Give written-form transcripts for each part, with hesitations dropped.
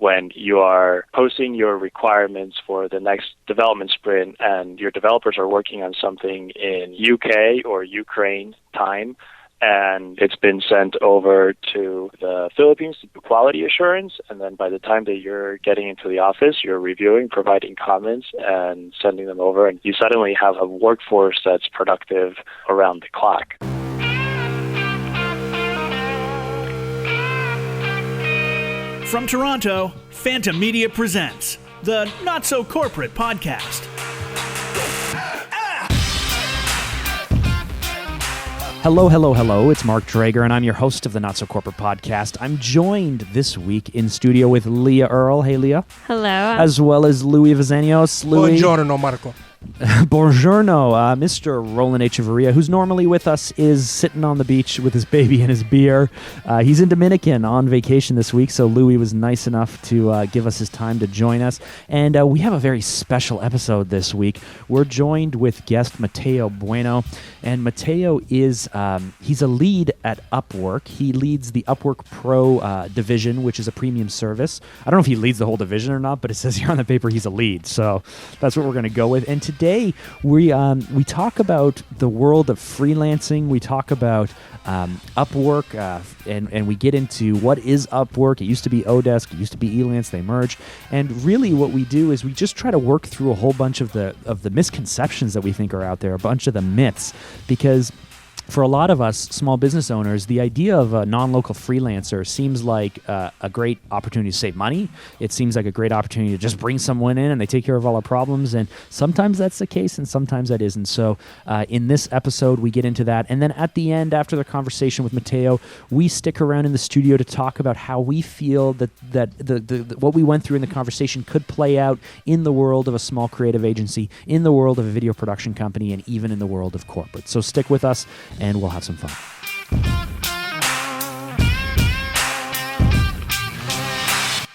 when you are posting your requirements for the next development sprint and your developers are working on something in UK or Ukraine time, and it's been sent over to the Philippines to do quality assurance. And then by the time that you're getting into the office, you're reviewing, providing comments, and sending them over. And you suddenly have a workforce that's productive around the clock. From Toronto, PHANTA Media presents the Not So Corporate Podcast. Hello. It's Mark Drager, and I'm your host of the Not So Corporate Podcast. I'm joined this week in studio with Leah Earle. Hey, Leah. Hello. As well as Louis Vizanios. Louis. Buongiorno, Marco. Buongiorno. Mr. Roland Echeverria, who's normally with us, is sitting on the beach with his baby and his beer. He's in Dominican on vacation this week, so Louis was nice enough to give us his time to join us. And we have a very special episode this week. We're joined with guest Mateo Bueno, and Mateo is he's a lead at Upwork. He leads the Upwork Pro division, which is a premium service. I don't know if he leads the whole division or not, but it says here on the paper he's a lead, so that's what we're going to go with. And today we talk about the world of freelancing. We talk about Upwork, and we get into what is Upwork. It used to be Odesk, it used to be Elance, they merged. And really what we do is we just try to work through a whole bunch of the misconceptions that we think are out there, a bunch of the myths, because for a lot of us small business owners, the idea of a non-local freelancer seems like a great opportunity to save money. It seems like a great opportunity to just bring someone in and they take care of all our problems. And sometimes that's the case and sometimes that isn't. So in this episode, we get into that. And then at the end, after the conversation with Mateo, we stick around in the studio to talk about how we feel that the what we went through in the conversation could play out in the world of a small creative agency, in the world of a video production company, and even in the world of corporate. So stick with us, and we'll have some fun.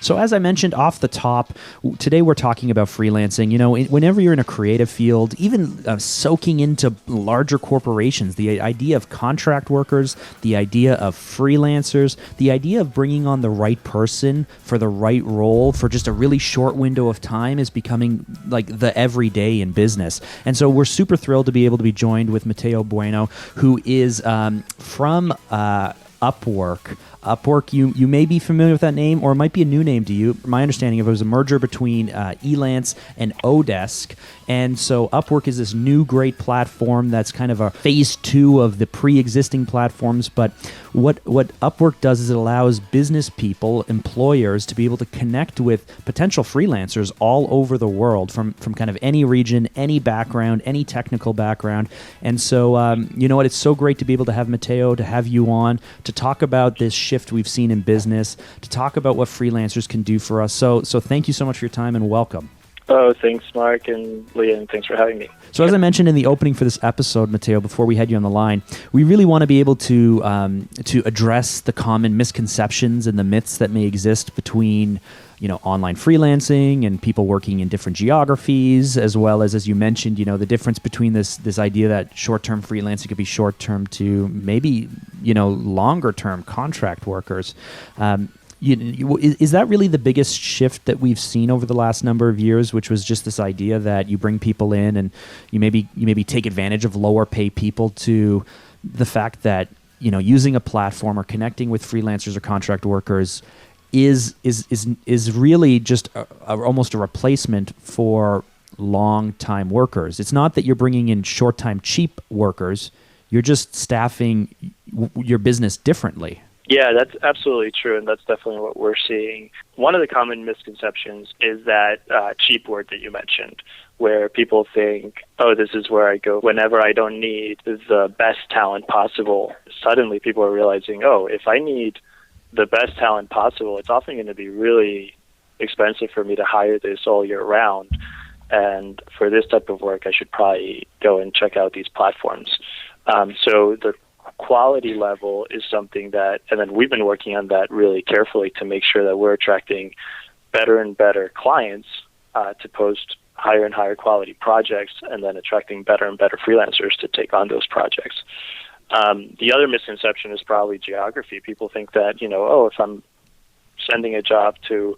So as I mentioned off the top, today we're talking about freelancing. You know, whenever you're in a creative field, even soaking into larger corporations, the idea of contract workers, the idea of freelancers, the idea of bringing on the right person for the right role for just a really short window of time is becoming like the everyday in business. And so we're super thrilled to be able to be joined with Mateo Bueno, who is from Upwork. Upwork, you may be familiar with that name, or it might be a new name to you. My understanding of it was a merger between Elance and Odesk. And so Upwork is this new great platform that's kind of a phase 2 of the pre-existing platforms. But what Upwork does is it allows business people, employers, to be able to connect with potential freelancers all over the world from kind of any region, any background, any technical background. And so, you know what, it's so great to be able to have Mateo, to have you on, to talk about this shift we've seen in business, to talk about what freelancers can do for us. So thank you so much for your time and welcome. Oh, thanks, Mark and Leah, and thanks for having me. So as I mentioned in the opening for this episode, Mateo, before we had you on the line, we really want to be able to address the common misconceptions and the myths that may exist between, you know, online freelancing and people working in different geographies, as well as you mentioned, you know, the difference between this idea that short-term freelancing could be short-term to maybe, you know, longer-term contract workers. Is that really the biggest shift that we've seen over the last number of years, which was just this idea that you bring people in and you maybe take advantage of lower pay people, to the fact that, you know, using a platform or connecting with freelancers or contract workers is really just almost a replacement for long-time workers. It's not that you're bringing in short-time cheap workers. You're just staffing your business differently. Yeah, that's absolutely true, and that's definitely what we're seeing. One of the common misconceptions is that cheap word that you mentioned, where people think, oh, this is where I go whenever I don't need the best talent possible. Suddenly people are realizing, oh, if I need the best talent possible, it's often going to be really expensive for me to hire this all year round. And for this type of work, I should probably go and check out these platforms. So the quality level is something that, and then we've been working on that really carefully to make sure that we're attracting better and better clients to post higher and higher quality projects, and then attracting better and better freelancers to take on those projects. The other misconception is probably geography. People think that, you know, oh, if I'm sending a job to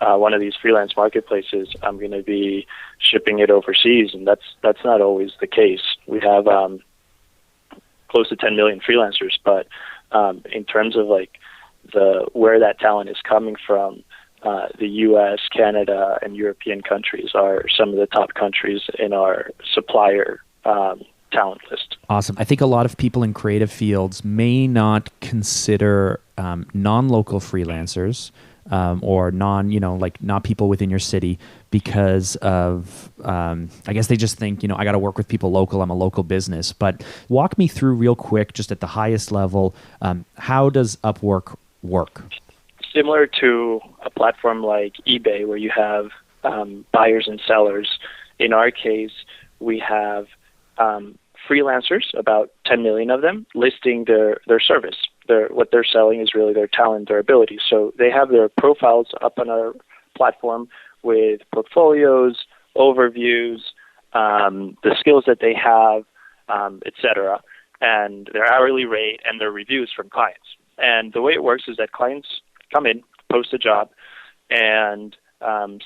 one of these freelance marketplaces, I'm going to be shipping it overseas, and that's not always the case. We have close to 10 million freelancers, but in terms of like where that talent is coming from, the U.S., Canada, and European countries are some of the top countries in our supplier talent list. Awesome. I think a lot of people in creative fields may not consider non-local freelancers or not people within your city because of, I guess they just think, I got to work with people local. I'm a local business. But walk me through real quick, just at the highest level, how does Upwork work? Similar to a platform like eBay where you have buyers and sellers. In our case, we have freelancers, about 10 million of them, listing their service. What they're selling is really their talent, their ability. So they have their profiles up on our platform with portfolios, overviews, the skills that they have, etc., and their hourly rate and their reviews from clients. And the way it works is that clients come in, post a job, and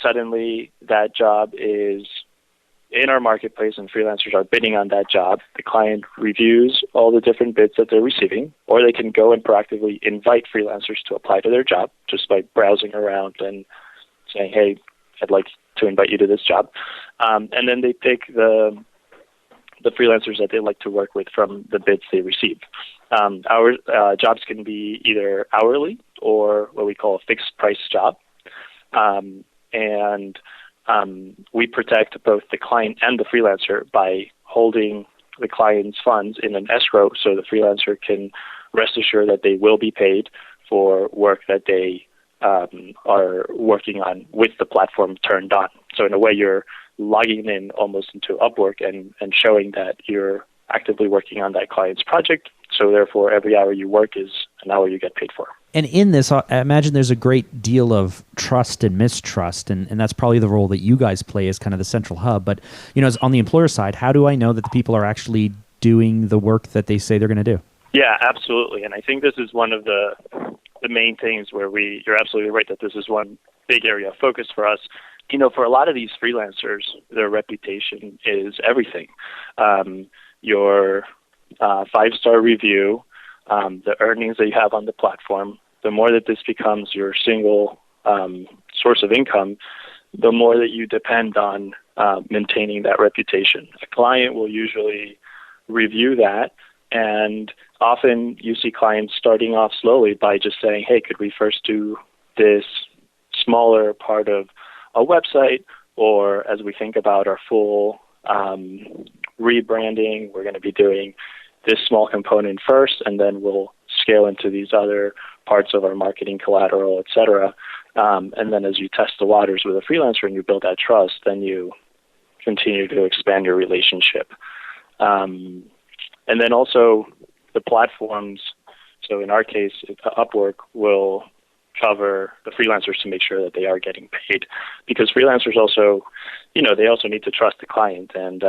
suddenly that job is in our marketplace and freelancers are bidding on that job. The client reviews all the different bids that they're receiving, or they can go and proactively invite freelancers to apply to their job just by browsing around and saying, hey, I'd like to invite you to this job. And then they pick the freelancers that they like to work with from the bids they receive. Our jobs can be either hourly or what we call a fixed price job. We protect both the client and the freelancer by holding the client's funds in an escrow so the freelancer can rest assured that they will be paid for work that they are working on with the platform turned on. So in a way, you're logging in almost into Upwork and showing that you're actively working on that client's project. So therefore, every hour you work is an hour you get paid for. And in this, I imagine there's a great deal of trust and mistrust, and that's probably the role that you guys play as kind of the central hub. But, as on the employer side, how do I know that the people are actually doing the work that they say they're going to do? Yeah, absolutely. And I think this is one of the main things where you're absolutely right that this is one big area of focus for us. For a lot of these freelancers, their reputation is everything. Your 5-star review, the earnings that you have on the platform, the more that this becomes your single source of income, the more that you depend on maintaining that reputation. A client will usually review that, and often you see clients starting off slowly by just saying, hey, could we first do this smaller part of a website, or as we think about our full rebranding, we're going to be doing this small component first, and then we'll scale into these other parts of our marketing collateral, et cetera. And then as you test the waters with a freelancer and you build that trust, then you continue to expand your relationship. And then also the platforms, so in our case, Upwork will cover the freelancers to make sure that they are getting paid, because freelancers also, they also need to trust the client, and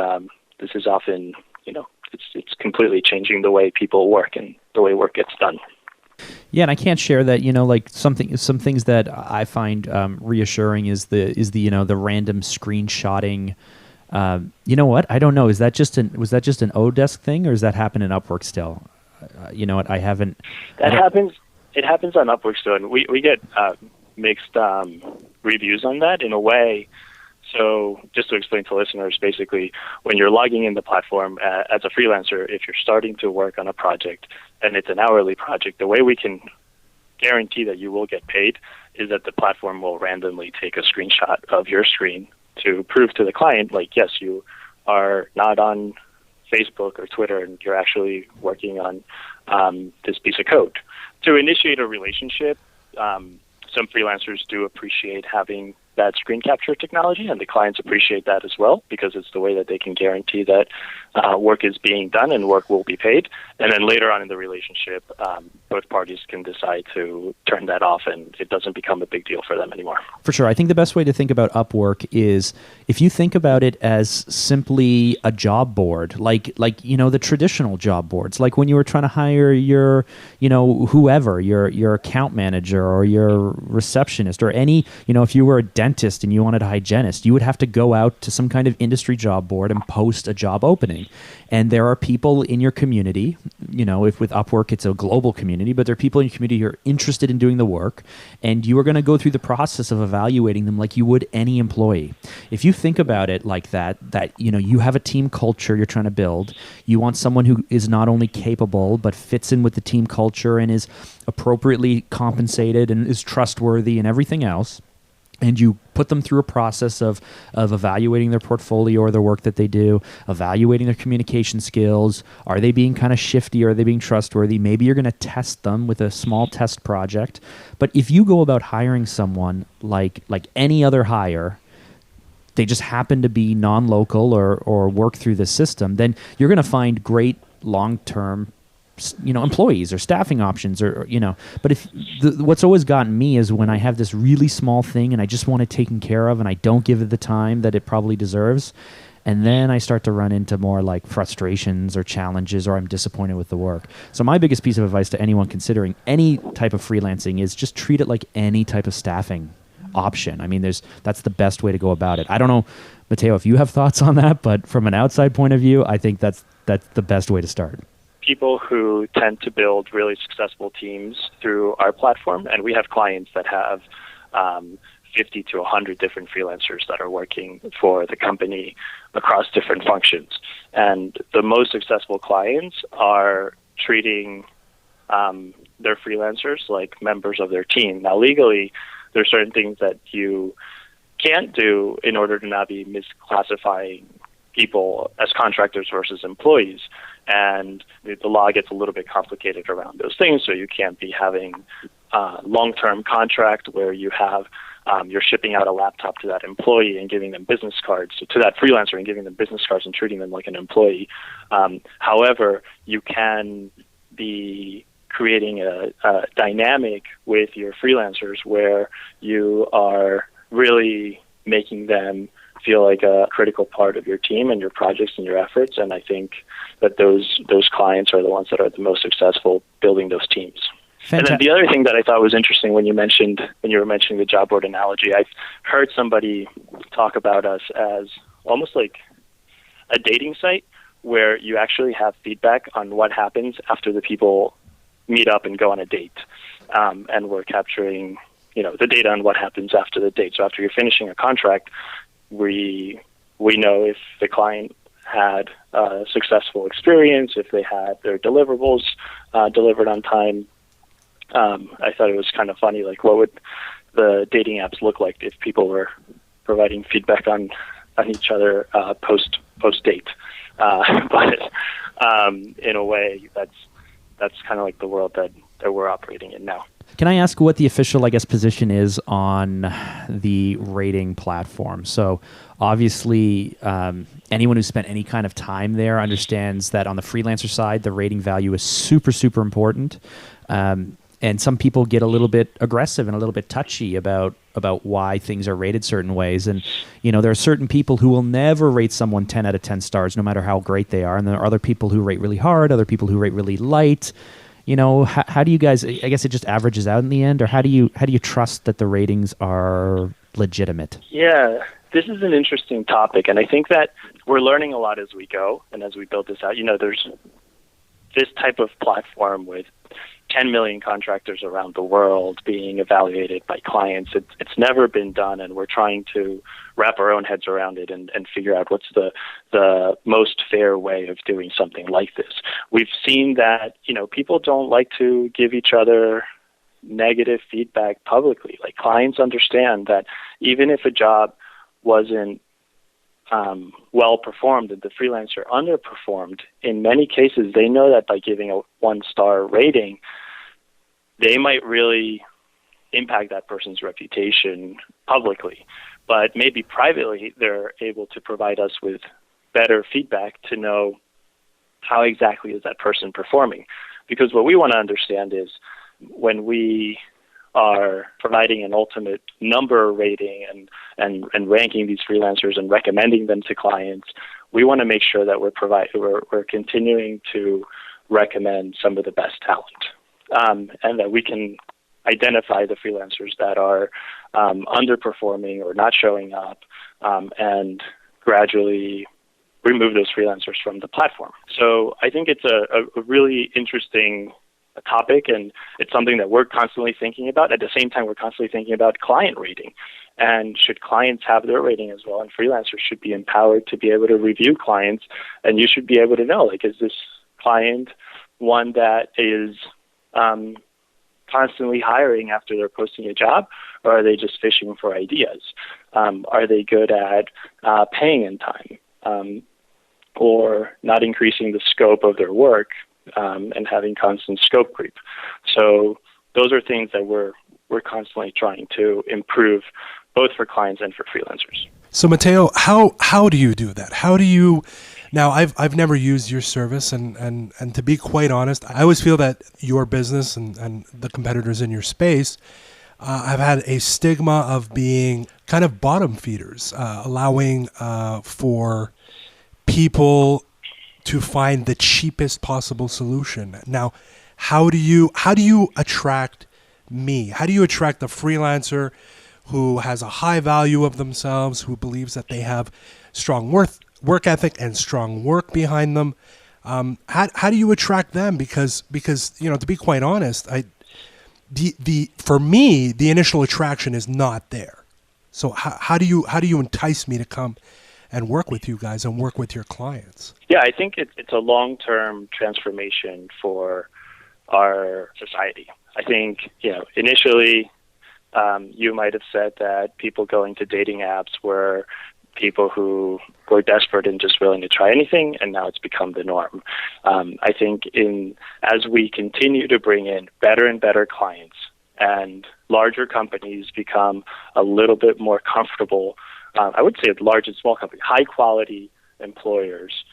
this is often, it's completely changing the way people work and the way work gets done. Yeah, and I can't share that. Some things that I find reassuring is the random screenshotting. You know what? I don't know. Was that just an Odesk thing, or does that happen in Upwork still? You know what? I haven't. That happens. It happens on Upwork still, and we get mixed reviews on that in a way. So just to explain to listeners, basically, when you're logging in the platform as a freelancer, if you're starting to work on a project and it's an hourly project, the way we can guarantee that you will get paid is that the platform will randomly take a screenshot of your screen to prove to the client, like, yes, you are not on Facebook or Twitter and you're actually working on this piece of code. To initiate a relationship, some freelancers do appreciate having that screen capture technology, and the clients appreciate that as well because it's the way that they can guarantee that work is being done and work will be paid. And then later on in the relationship, both parties can decide to turn that off and it doesn't become a big deal for them anymore. For sure. I think the best way to think about Upwork is if you think about it as simply a job board, like the traditional job boards, like when you were trying to hire your, whoever, your account manager or your receptionist or any, if you were a dentist and you wanted a hygienist, you would have to go out to some kind of industry job board and post a job opening. And there are people in your community, if with Upwork it's a global community, but there are people in your community who are interested in doing the work, and you are going to go through the process of evaluating them like you would any employee. If you think about it like that you have a team culture you're trying to build, you want someone who is not only capable but fits in with the team culture and is appropriately compensated and is trustworthy and everything else, and you put them through a process of evaluating their portfolio or the work that they do, evaluating their communication skills. Are they being kind of shifty? Are they being trustworthy? Maybe you're going to test them with a small test project. But if you go about hiring someone like any other hire, they just happen to be non-local or work through the system, then you're going to find great long-term employees or staffing options but what's always gotten me is when I have this really small thing and I just want it taken care of and I don't give it the time that it probably deserves. And then I start to run into more like frustrations or challenges, or I'm disappointed with the work. So my biggest piece of advice to anyone considering any type of freelancing is just treat it like any type of staffing option. I mean, that's the best way to go about it. I don't know, Mateo, if you have thoughts on that, but from an outside point of view, I think that's the best way to start. People who tend to build really successful teams through our platform, and we have clients that have 50 to 100 different freelancers that are working for the company across different functions. And the most successful clients are treating their freelancers like members of their team. Now, legally, there are certain things that you can't do in order to not be misclassifying people as contractors versus employees. And the law gets a little bit complicated around those things. So you can't be having a long-term contract where you have you're shipping out a laptop to that employee and giving them business cards, to that freelancer and giving them business cards and treating them like an employee. However, you can be creating a dynamic with your freelancers where you are really making them feel like a critical part of your team and your projects and your efforts. And I think that those clients are the ones that are the most successful building those teams. And then the other thing that I thought was interesting when you were mentioning the job board analogy, I heard somebody talk about us as almost like a dating site where you actually have feedback on what happens after the people meet up and go on a date. And we're capturing, the data on what happens after the date. So after you're finishing a contract, we know if the client had a successful experience, if they had their deliverables delivered on time. I thought it was kind of funny, like what would the dating apps look like if people were providing feedback on each other post date? But in a way, that's kind of like the world that we're operating in now. Can I ask what the official, position is on the rating platform? So obviously, anyone who's spent any kind of time there understands that on the freelancer side, the rating value is super, super important. And some people get a little bit aggressive and a little bit touchy about why things are rated certain ways. And, there are certain people who will never rate someone 10 out of 10 stars, no matter how great they are. And there are other people who rate really hard, other people who rate really light. How do you guys, I guess it just averages out in the end, or how do you trust that the ratings are legitimate? Yeah, this is an interesting topic. And I think that we're learning a lot as we go. And as we build this out, there's this type of platform with 10 million contractors around the world being evaluated by clients. It's never been done, and we're trying to wrap our own heads around it and figure out what's the most fair way of doing something like this. We've seen that, people don't like to give each other negative feedback publicly. Like, clients understand that even if a job wasn't well performed and the freelancer underperformed, in many cases they know that by giving a 1-star rating, they might really impact that person's reputation publicly. But maybe privately, they're able to provide us with better feedback to know how exactly is that person performing. Because what we want to understand is when we are providing an ultimate number rating and ranking these freelancers and recommending them to clients, we want to make sure that we're continuing to recommend some of the best talent, and that we can identify the freelancers that are underperforming or not showing up, and gradually remove those freelancers from the platform. So I think it's a really interesting topic, and it's something that we're constantly thinking about. At the same time, we're constantly thinking about client rating. And should clients have their rating as well? And freelancers should be empowered to be able to review clients, and you should be able to know, like, is this client one that is constantly hiring after they're posting a job, or are they just fishing for ideas? Are they good at paying in time, or not increasing the scope of their work and having constant scope creep? So those are things that we're constantly trying to improve, both for clients and for freelancers. So Mateo, how do you do that? How do you? Now, I've never used your service, and to be quite honest, I always feel that your business and the competitors in your space have had a stigma of being kind of bottom feeders, allowing for people to find the cheapest possible solution. Now, how do you attract me? How do you attract the freelancer who has a high value of themselves, who believes that they have strong work ethic and strong work behind them? How do you attract them? Because to be quite honest, for me the initial attraction is not there. So how do you entice me to come and work with you guys and work with your clients? Yeah, I think it's a long-term transformation for our society. I think, initially you might have said that people going to dating apps were people who were desperate and just willing to try anything, and now it's become the norm. I think as we continue to bring in better and better clients and larger companies become a little bit more comfortable, I would say large and small companies, high-quality employers,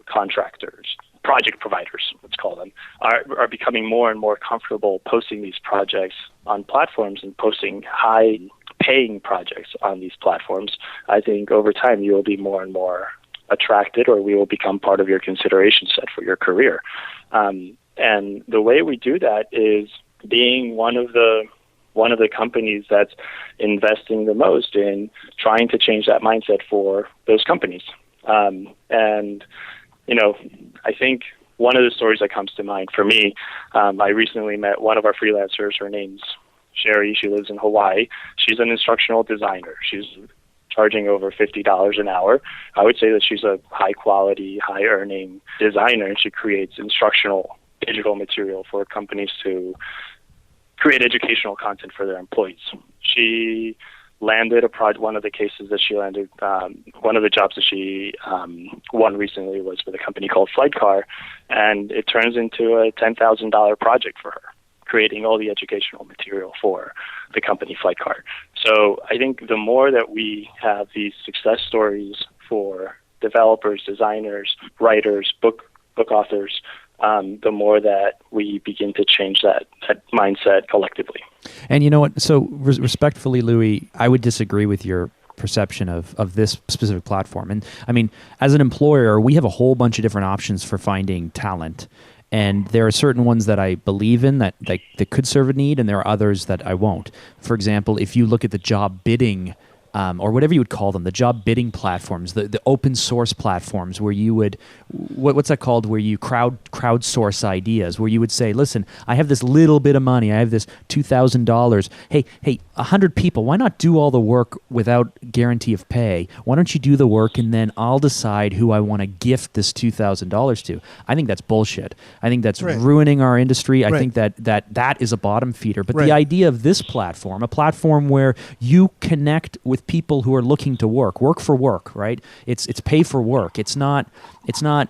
contractors, project providers, let's call them, are becoming more and more comfortable posting these projects on platforms and posting high-paying projects on these platforms. I think over time you will be more and more attracted, or we will become part of your consideration set for your career. And the way we do that is being one of the companies that's investing the most in trying to change that mindset for those companies. I think one of the stories that comes to mind for me, I recently met one of our freelancers. Her name's Sherry. She lives in Hawaii. She's an instructional designer. She's charging over $50 an hour. I would say that she's a high-quality, high-earning designer, and she creates instructional digital material for companies to create educational content for their employees. She landed one of the cases that she landed, one of the jobs that she won recently was with a company called Flightcar, and it turns into a $10,000 project for her, creating all the educational material for the company Flightcar. So I think the more that we have these success stories for developers, designers, writers, book authors, the more that we begin to change that mindset collectively. And you know what? So respectfully, Louis, I would disagree with your perception of this specific platform. And I mean, as an employer, we have a whole bunch of different options for finding talent. And there are certain ones that I believe in that could serve a need, and there are others that I won't. For example, if you look at the job bidding or whatever you would call them, the job bidding platforms, the open source platforms where you would, what's that called, where you crowdsource ideas, where you would say, listen, I have this little bit of money, I have this $2,000. Hey, 100 people. Why not do all the work without guarantee of pay? Why don't you do the work and then I'll decide who I want to gift this $2,000 to? I think that's bullshit. I think that's ruining our industry. I think that is a bottom feeder. But the idea of this platform, a platform where you connect with people who are looking to work for work, right? It's pay for work. It's not,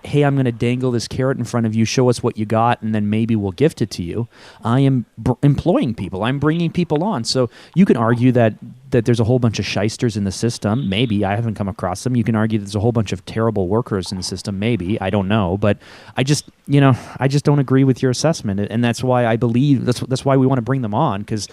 hey, I'm going to dangle this carrot in front of you, show us what you got, and then maybe we'll gift it to you. I am employing people. I'm bringing people on. So you can argue that there's a whole bunch of shysters in the system. Maybe. I haven't come across them. You can argue there's a whole bunch of terrible workers in the system. Maybe. I don't know. But I just don't agree with your assessment. And that's why I believe, that's why we want to bring them on, because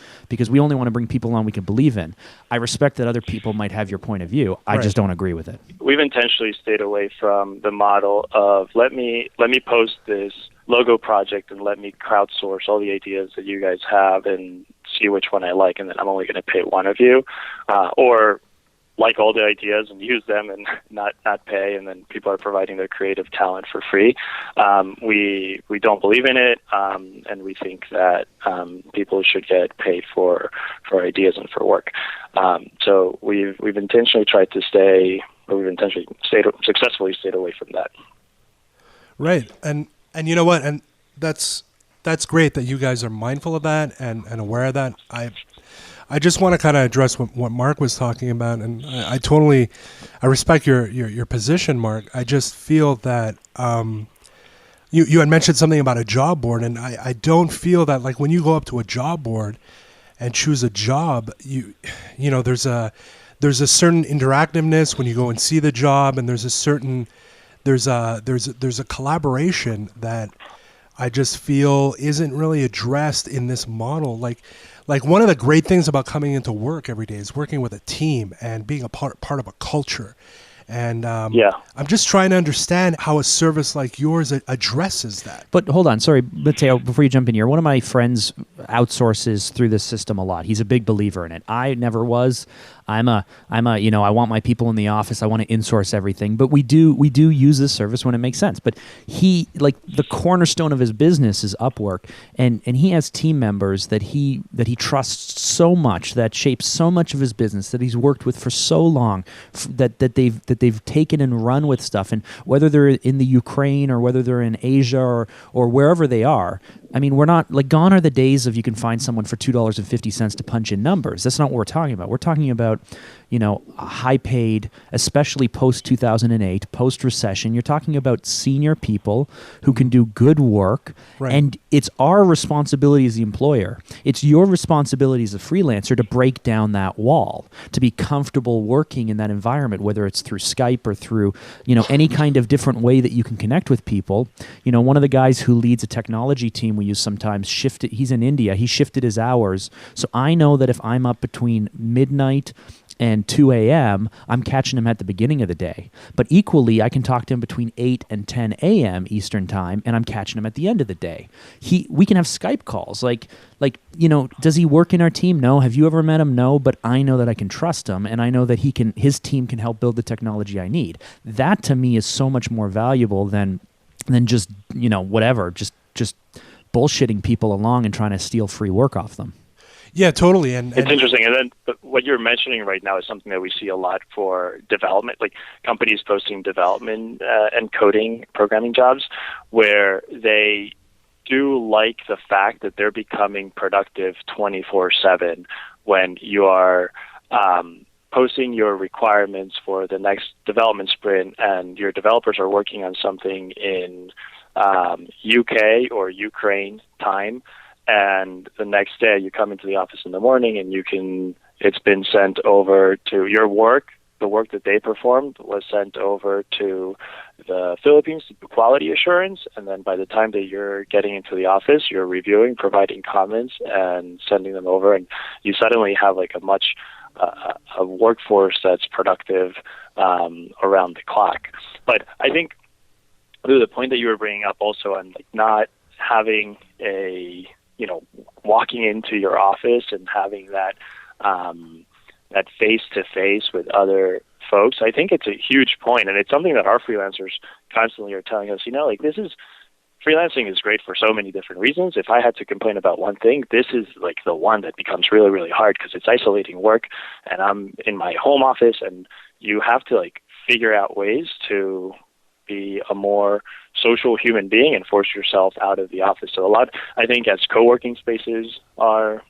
we only want to bring people on we can believe in. I respect that other people might have your point of view. I just don't agree with it. We've intentionally stayed away from the model of let me post this logo project and let me crowdsource all the ideas that you guys have and see which one I like, and then I'm only going to pay one of you, or like all the ideas and use them and not pay, and then people are providing their creative talent for free. We don't believe in it, and we think that people should get paid for ideas and for work. So we've successfully stayed away from that. Right, and you know what, and that's great that you guys are mindful of that and aware of that. I just want to kind of address what Mark was talking about, and I respect your position, Mark. I just feel that you had mentioned something about a job board, and I don't feel that, like, when you go up to a job board and choose a job, you know there's a certain interactiveness when you go and see the job, and there's a collaboration that I just feel isn't really addressed in this model. Like one of the great things about coming into work every day is working with a team and being a part of a culture. And I'm just trying to understand how a service like yours addresses that. But hold on, sorry, Mateo, before you jump in here, one of my friends outsources through this system a lot. He's a big believer in it. I never was. I want my people in the office. I want to insource everything. But we do use this service when it makes sense. But he, like, the cornerstone of his business is Upwork, and he has team members that he trusts so much, that shapes so much of his business, that he's worked with for so long, that they've taken and run with stuff. And whether they're in the Ukraine or whether they're in Asia or wherever they are, I mean, we're not, like, gone are the days of you can find someone for $2.50 to punch in numbers. That's not what we're talking about. We're talking about, high paid, especially post 2008, post recession. You're talking about senior people who can do good work. Right. And it's our responsibility as the employer. It's your responsibility as a freelancer to break down that wall, to be comfortable working in that environment, whether it's through Skype or through, any kind of different way that you can connect with people. One of the guys who leads a technology team we use sometimes he's in India. He shifted his hours. So I know that if I'm up between midnight and 2 a.m., I'm catching him at the beginning of the day. But equally, I can talk to him between 8 and 10 a.m. Eastern time, and I'm catching him at the end of the day. We can have Skype calls. Does he work in our team? No. Have you ever met him? No. But I know that I can trust him, and I know that his team can help build the technology I need. That, to me, is so much more valuable than just, whatever, just bullshitting people along and trying to steal free work off them. Yeah, totally. And it's interesting. And then what you're mentioning right now is something that we see a lot for development, like companies posting development and coding programming jobs, where they do like the fact that they're becoming productive 24/7 when you are posting your requirements for the next development sprint, and your developers are working on something in UK or Ukraine time. And the next day you come into the office in the morning and it's been sent over to your work. The work that they performed was sent over to the Philippines to do quality assurance. And then by the time that you're getting into the office, you're reviewing, providing comments, and sending them over. And you suddenly have like a workforce that's productive around the clock. But I think the point that you were bringing up also on like not having walking into your office and having that face-to-face with other folks, I think it's a huge point, and it's something that our freelancers constantly are telling us, freelancing is great for so many different reasons. If I had to complain about one thing, this is like the one that becomes really, really hard because it's isolating work and I'm in my home office and you have to like figure out ways to be a more social human being and force yourself out of the office. So I think as co-working spaces are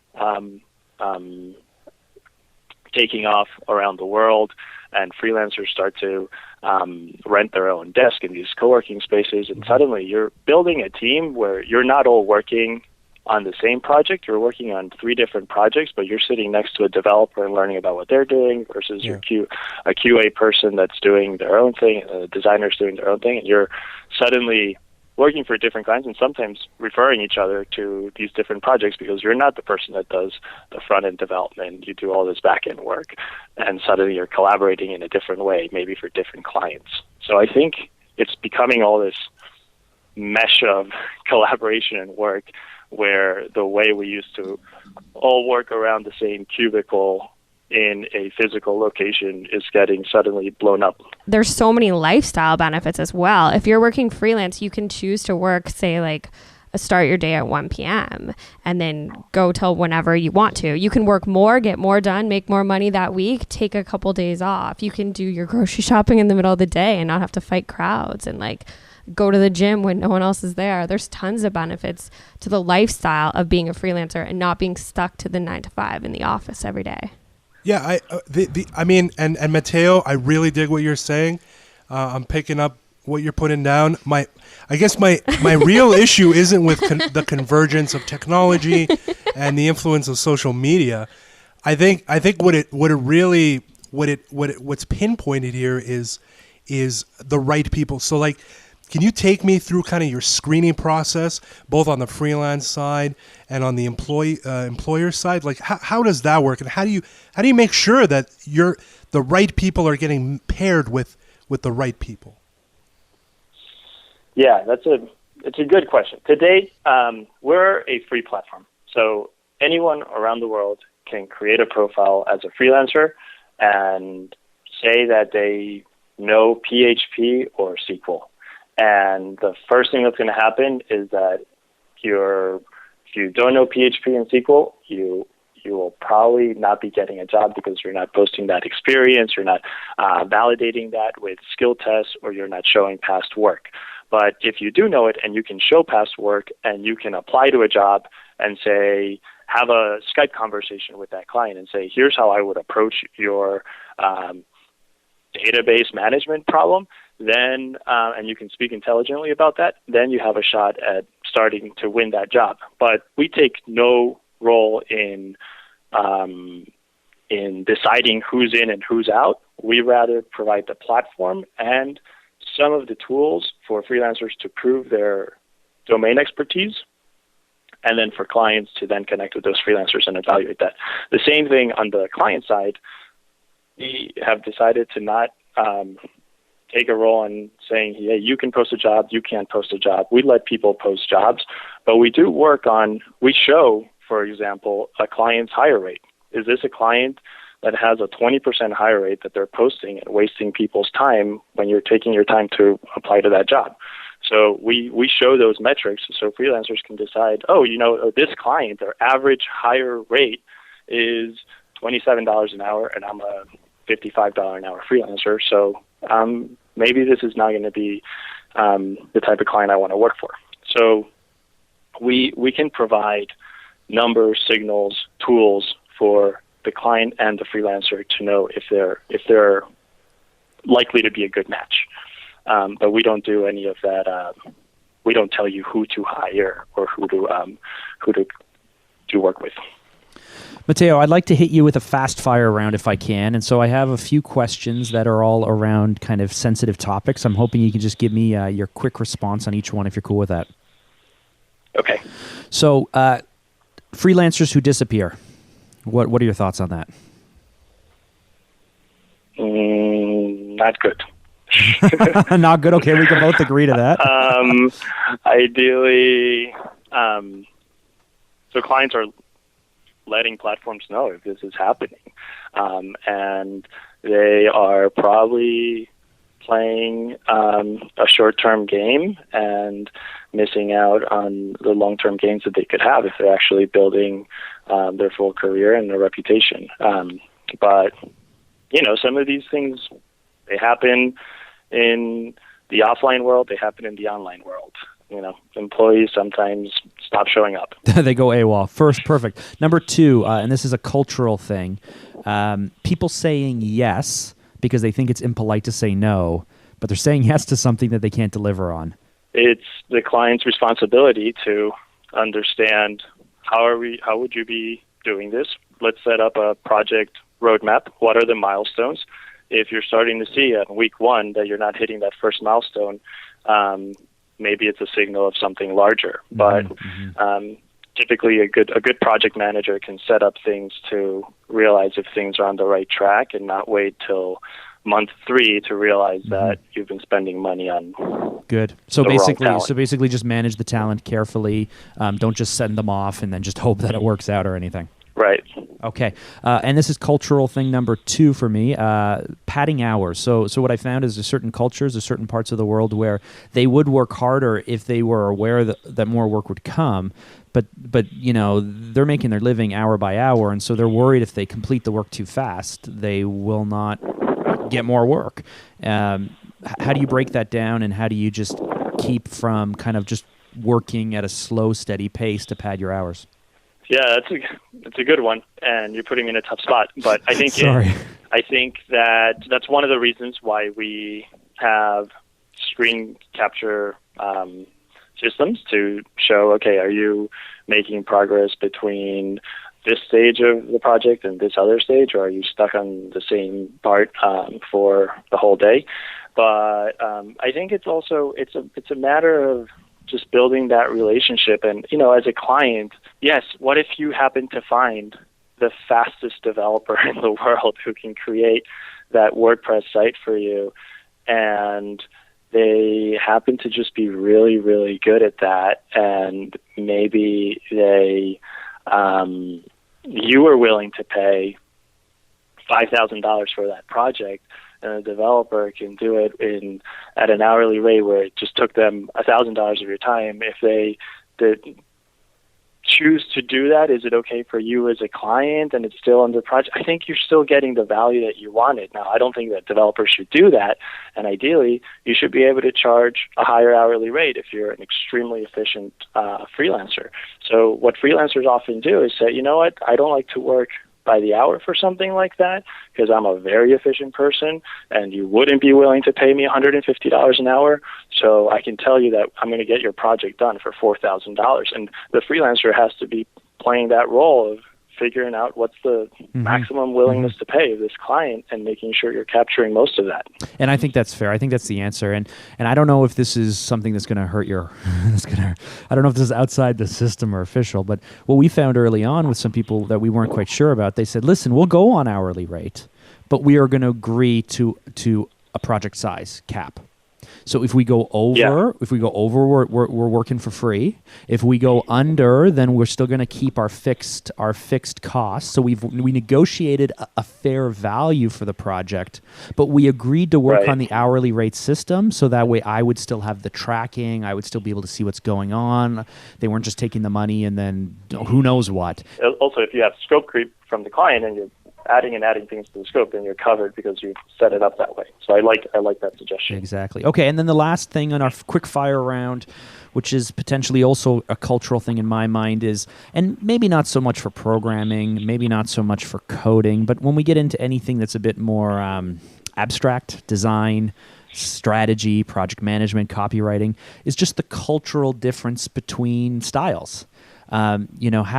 taking off around the world and freelancers start to rent their own desk in these co-working spaces, and suddenly you're building a team where you're not all working on the same project. You're working on 3 different projects, but you're sitting next to a developer and learning about what they're doing versus a QA person that's doing their own thing, a designer's doing their own thing, and you're suddenly working for different clients and sometimes referring each other to these different projects because you're not the person that does the front-end development. You do all this back-end work, and suddenly you're collaborating in a different way, maybe for different clients. So I think it's becoming all this mesh of collaboration and work where the way we used to all work around the same cubicle in a physical location is getting suddenly blown up. There's so many lifestyle benefits as well. If you're working freelance, you can choose to work, say, like start your day at 1 p.m. and then go till whenever you want to. You can work more, get more done, make more money that week, take a couple days off. You can do your grocery shopping in the middle of the day and not have to fight crowds and like go to the gym when no one else is there. There's tons of benefits to the lifestyle of being a freelancer and not being stuck to the 9 to 5 in the office every day. Yeah, I mean, and Mateo, I really dig what you're saying. I'm picking up what you're putting down. I guess my real issue isn't with the convergence of technology and the influence of social media. I think what's pinpointed here is the right people. So like, can you take me through kind of your screening process, both on the freelance side and on the employer side? Like, how does that work, and how do you make sure that the right people are getting paired with the right people? Yeah, it's a good question. Today, we're a free platform, so anyone around the world can create a profile as a freelancer and say that they know PHP or SQL. And the first thing that's going to happen is that if you don't know PHP and SQL, you will probably not be getting a job because you're not posting that experience, you're not validating that with skill tests, or you're not showing past work. But if you do know it and you can show past work and you can apply to a job and say, have a Skype conversation with that client and say, here's how I would approach your database management problem, then and you can speak intelligently about that, then you have a shot at starting to win that job. But we take no role in deciding who's in and who's out. We rather provide the platform and some of the tools for freelancers to prove their domain expertise, and then for clients to then connect with those freelancers and evaluate that. The same thing on the client side. We have decided to not take a role in saying, hey, you can post a job, you can't post a job. We let people post jobs, but we do we show, for example, a client's hire rate. Is this a client that has a 20% hire rate that they're posting and wasting people's time when you're taking your time to apply to that job? So we show those metrics so freelancers can decide, this client, their average hire rate is $27 an hour, and I'm a $55 an hour freelancer. So maybe this is not going to be the type of client I want to work for. So we can provide numbers, signals, tools for the client and the freelancer to know if they're likely to be a good match. But we don't do any of that. We don't tell you who to hire or who to do work with. Mateo, I'd like to hit you with a fast fire round if I can. And so I have a few questions that are all around kind of sensitive topics. I'm hoping you can just give me your quick response on each one if you're cool with that. Okay. So freelancers who disappear, what are your thoughts on that? Not good. Not good. Okay, we can both agree to that. Ideally, so clients are letting platforms know if this is happening, and they are probably playing a short-term game and missing out on the long-term gains that they could have if they're actually building their full career and their reputation. But, some of these things, they happen in the offline world, they happen in the online world. Employees sometimes stop showing up. They go AWOL. First, perfect. Number 2, and this is a cultural thing, people saying yes because they think it's impolite to say no, but they're saying yes to something that they can't deliver on. It's the client's responsibility to understand how would you be doing this? Let's set up a project roadmap. What are the milestones? If you're starting to see at week 1 that you're not hitting that first milestone, maybe it's a signal of something larger. But typically, a good project manager can set up things to realize if things are on the right track and not wait till month 3 to realize that you've been spending money on. Good. So basically, just manage the talent carefully. Don't just send them off and then just hope that it works out or anything. Right. Okay. And this is cultural thing number 2 for me, padding hours. So what I found is there's certain cultures, there's certain parts of the world where they would work harder if they were aware that more work would come. But they're making their living hour by hour, and so they're worried if they complete the work too fast, they will not get more work. How do you break that down, and how do you just keep from kind of just working at a slow, steady pace to pad your hours? Yeah, that's a good one, and you're putting me in a tough spot. But I think I think that's one of the reasons why we have screen capture systems to show, okay, are you making progress between this stage of the project and this other stage, or are you stuck on the same part for the whole day? But I think it's a matter of just building that relationship. And, as a client, yes, what if you happen to find the fastest developer in the world who can create that WordPress site for you, and they happen to just be really, really good at that, and maybe you were willing to pay $5,000 for that project, and a developer can do it at an hourly rate where it just took them $1,000 of your time. If they choose to do that, is it okay for you as a client and it's still under project? I think you're still getting the value that you wanted. Now, I don't think that developers should do that, and ideally, you should be able to charge a higher hourly rate if you're an extremely efficient freelancer. So what freelancers often do is say, you know what, I don't like to work by the hour for something like that because I'm a very efficient person and you wouldn't be willing to pay me $150 an hour. So I can tell you that I'm going to get your project done for $4,000. And the freelancer has to be playing that role of figuring out what's the maximum willingness to pay of this client and making sure you're capturing most of that. And I think that's fair. I think that's the answer. And I don't know if this is something that's going to hurt I don't know if this is outside the system or official, but what we found early on with some people that we weren't quite sure about, they said, listen, we'll go on hourly rate, but we are going to agree to a project size cap. So if we go over, we're working for free. If we go under, then we're still going to keep our fixed costs. So we negotiated a fair value for the project, but we agreed to work on the hourly rate system. So that way, I would still have the tracking. I would still be able to see what's going on. They weren't just taking the money and then who knows what. Also, if you have scope creep from the client and you're adding things to the scope, then you're covered because you've set it up that way. So I like that suggestion. Exactly. Okay, and then the last thing on our quick fire round, which is potentially also a cultural thing in my mind, is, and maybe not so much for programming, maybe not so much for coding, but when we get into anything that's a bit more abstract, design, strategy, project management, copywriting, is just the cultural difference between styles. How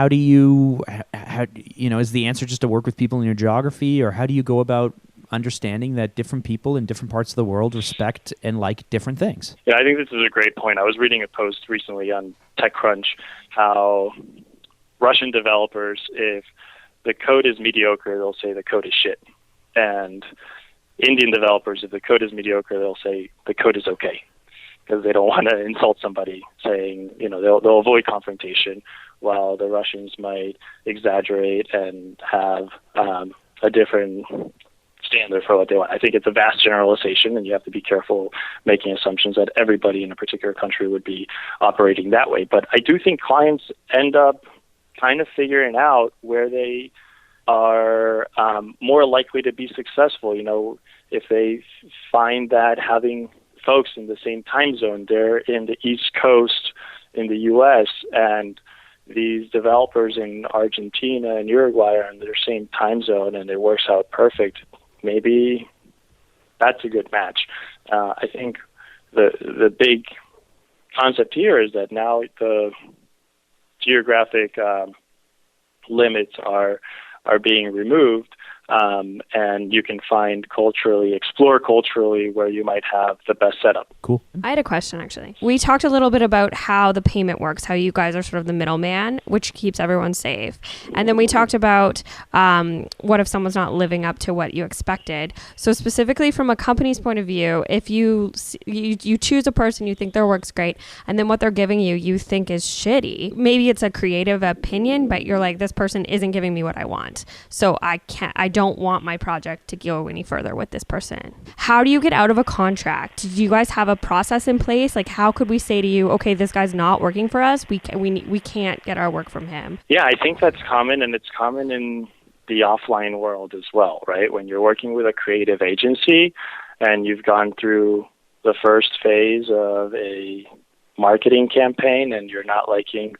do you, is the answer just to work with people in your geography, or how do you go about understanding that different people in different parts of the world respect and like different things? Yeah, I think this is a great point. I was reading a post recently on TechCrunch how Russian developers, if the code is mediocre, they'll say the code is shit. And Indian developers, if the code is mediocre, they'll say the code is okay, because they don't want to insult somebody, saying, they'll avoid confrontation, while the Russians might exaggerate and have a different standard for what they want. I think it's a vast generalization, and you have to be careful making assumptions that everybody in a particular country would be operating that way. But I do think clients end up kind of figuring out where they are more likely to be successful. If they find that having folks in the same time zone, they're in the East Coast in the U.S., and these developers in Argentina and Uruguay are in their same time zone, and it works out perfect, maybe that's a good match. I think the big concept here is that now the geographic limits are being removed, and you can explore culturally where you might have the best setup. Cool. I had a question, actually. We talked a little bit about how the payment works, how you guys are sort of the middleman, which keeps everyone safe. And then we talked about what if someone's not living up to what you expected. So specifically from a company's point of view, if you choose a person, you think their work's great, and then what they're giving you think is shitty. Maybe it's a creative opinion, but you're like, this person isn't giving me what I want. So I don't want my project to go any further with this person. How do you get out of a contract? Do you guys have a process in place? Like, how could we say to you, okay, this guy's not working for us. We can't get our work from him. Yeah, I think that's common, and it's common in the offline world as well, right? When you're working with a creative agency and you've gone through the first phase of a marketing campaign and you're not liking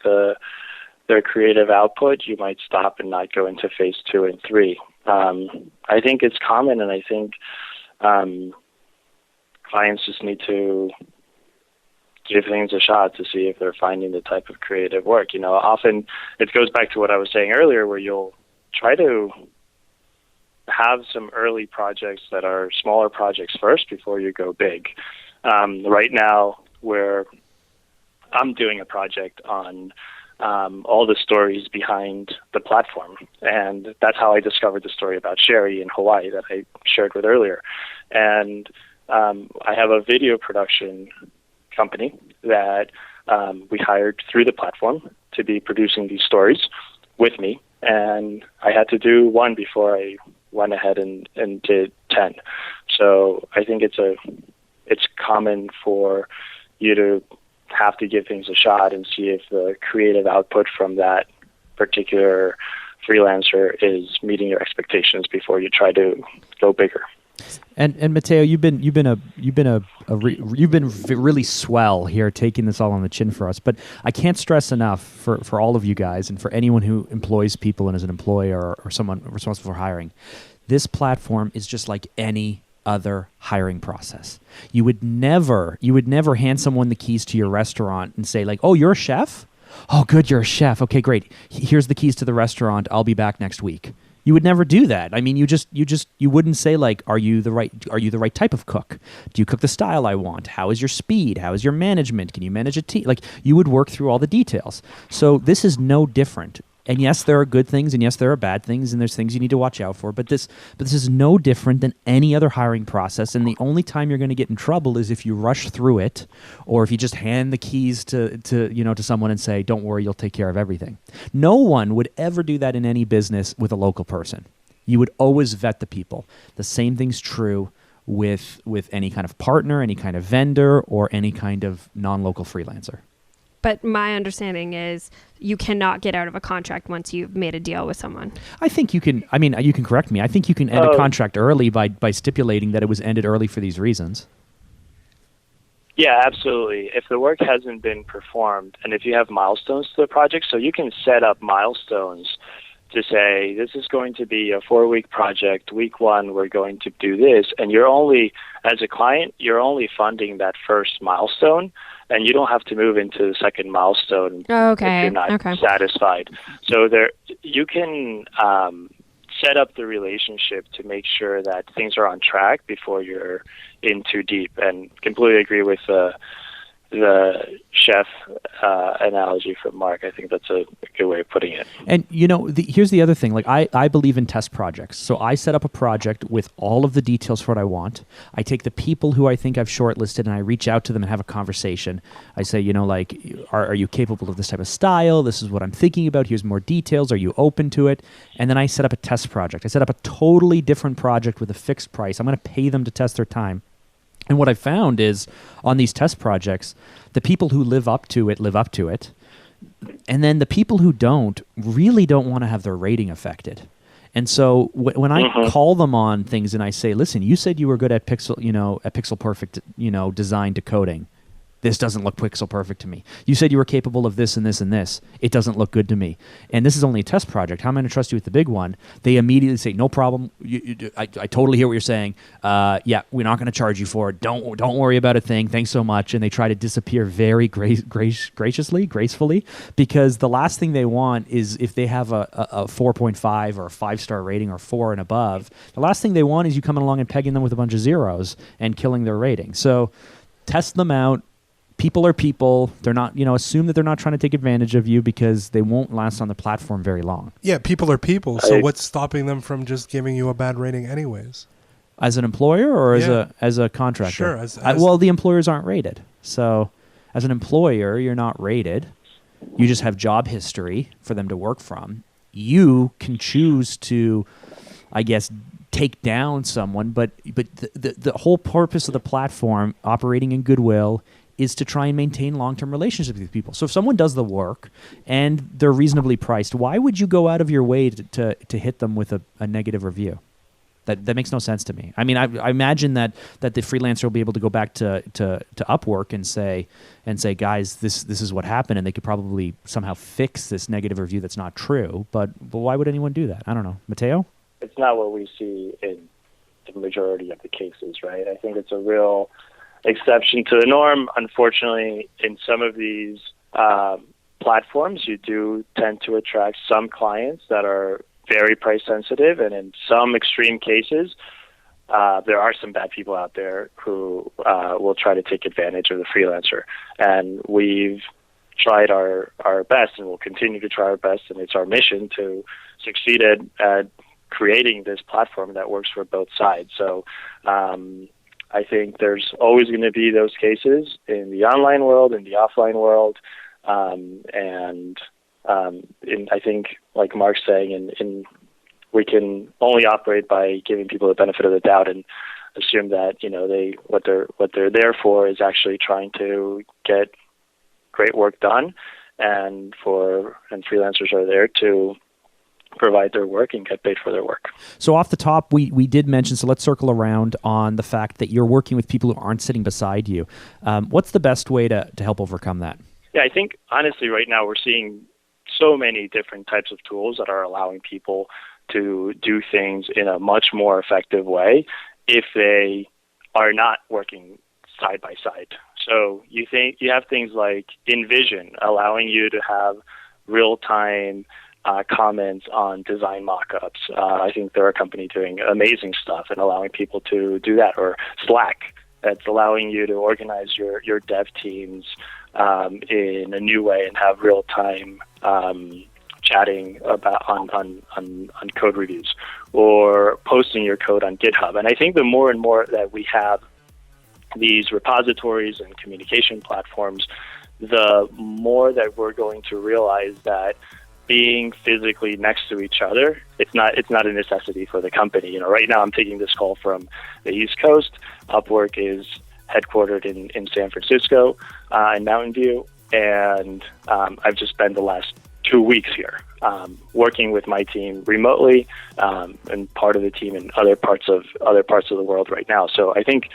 their creative output, you might stop and not go into phase 2 and 3. I think it's common, and I think clients just need to give things a shot to see if they're finding the type of creative work. Often it goes back to what I was saying earlier, where you'll try to have some early projects that are smaller projects first before you go big. Right now, where I'm doing a project on all the stories behind the platform. And that's how I discovered the story about Sherry in Hawaii that I shared with earlier. And I have a video production company that we hired through the platform to be producing these stories with me. And I had to do one before I went ahead and did 10. So I think it's common for you to have to give things a shot and see if the creative output from that particular freelancer is meeting your expectations before you try to go bigger. And Mateo, you've been really swell here, taking this all on the chin for us. But I can't stress enough for all of you guys and for anyone who employs people and is an employer or someone responsible for hiring, this platform is just like any other hiring process. You would never hand someone the keys to your restaurant and say like, "Oh, you're a chef? Oh, good, you're a chef. Okay, great. Here's the keys to the restaurant. I'll be back next week." You would never do that. I mean, you wouldn't say like, "Are you the right type of cook? Do you cook the style I want? How is your speed? How is your management? Can you manage a team?" Like, you would work through all the details. So this is no different. And yes, there are good things, and yes, there are bad things, and there's things you need to watch out for. But this is no different than any other hiring process. And the only time you're going to get in trouble is if you rush through it, or if you just hand the keys to someone and say, "Don't worry, you'll take care of everything." No one would ever do that in any business with a local person. You would always vet the people. The same thing's true with any kind of partner, any kind of vendor, or any kind of non-local freelancer. But my understanding is you cannot get out of a contract once you've made a deal with someone. I think you can. I mean, you can correct me. I think you can end a contract early by stipulating that it was ended early for these reasons. Yeah, absolutely. If the work hasn't been performed, and if you have milestones to the project, so you can set up milestones to say, this is going to be a 4-week project. Week 1, we're going to do this. And as a client, you're only funding that first milestone, and you don't have to move into the second milestone if you're not satisfied. So you can set up the relationship to make sure that things are on track before you're in too deep. And completely agree with the chef analogy from Mark. I think that's a good way of putting it. And here's the other thing. Like I believe in test projects. So I set up a project with all of the details for what I want. I take the people who I think I've shortlisted and I reach out to them and have a conversation. I say, are you capable of this type of style? This is what I'm thinking about. Here's more details. Are you open to it? And then I set up a test project. I set up a totally different project with a fixed price. I'm going to pay them to test their time. And what I found is on these test projects, the people who live up to it. And then the people who don't really don't want to have their rating affected. And so when I call them on things and I say, listen, you said you were good at pixel perfect, design to coding. This doesn't look pixel perfect to me. You said you were capable of this and this and this. It doesn't look good to me. And this is only a test project. How am I going to trust you with the big one? They immediately say, no problem. I totally hear what you're saying. Yeah, we're not going to charge you for it. Don't worry about a thing. Thanks so much. And they try to disappear very gracefully, because the last thing they want is if they have a 4.5 or a 5-star rating or 4 and above, the last thing they want is you coming along and pegging them with a bunch of zeros and killing their rating. So test them out. People are people. They're not, assume that they're not trying to take advantage of you, because they won't last on the platform very long. Yeah, people are people. So what's stopping them from just giving you a bad rating anyways? As an employer or as a contractor? Sure. Well, the employers aren't rated. So as an employer, you're not rated. You just have job history for them to work from. You can choose to, I guess, take down someone, but the whole purpose of the platform, operating in goodwill, is to try and maintain long-term relationships with people. So if someone does the work and they're reasonably priced, why would you go out of your way to hit them with a negative review? That makes no sense to me. I mean, I imagine that the freelancer will be able to go back to Upwork and say, guys, this is what happened, and they could probably somehow fix this negative review that's not true. But why would anyone do that? I don't know. Mateo? It's not what we see in the majority of the cases, right? I think it's a real exception to the norm. Unfortunately, in some of these platforms, you do tend to attract some clients that are very price sensitive, and in some extreme cases, there are some bad people out there who will try to take advantage of the freelancer. And we've tried our best, and we'll continue to try our best, and it's our mission to succeed at creating this platform that works for both sides. So I think there's always going to be those cases in the online world, in the offline world, and I think, like Mark's saying, we can only operate by giving people the benefit of the doubt and assume that what they're there for is actually trying to get great work done, and freelancers are there to provide their work and get paid for their work. So off the top, we did mention, so let's circle around on the fact that you're working with people who aren't sitting beside you. What's the best way to help overcome that? Yeah, I think honestly right now we're seeing so many different types of tools that are allowing people to do things in a much more effective way if they are not working side by side. So you have things like InVision, allowing you to have real-time comments on design mock-ups. I think they're a company doing amazing stuff and allowing people to do that. Or Slack, that's allowing you to organize your dev teams in a new way and have real-time chatting about on code reviews, or posting your code on GitHub. And I think the more and more that we have these repositories and communication platforms, the more that we're going to realize that being physically next to each other, it's not a necessity for the company. Right now I'm taking this call from the East Coast. Upwork is headquartered in San Francisco, in Mountain View, and I've just spent the last 2 weeks here working with my team remotely, and part of the team in other parts of the world right now. So I think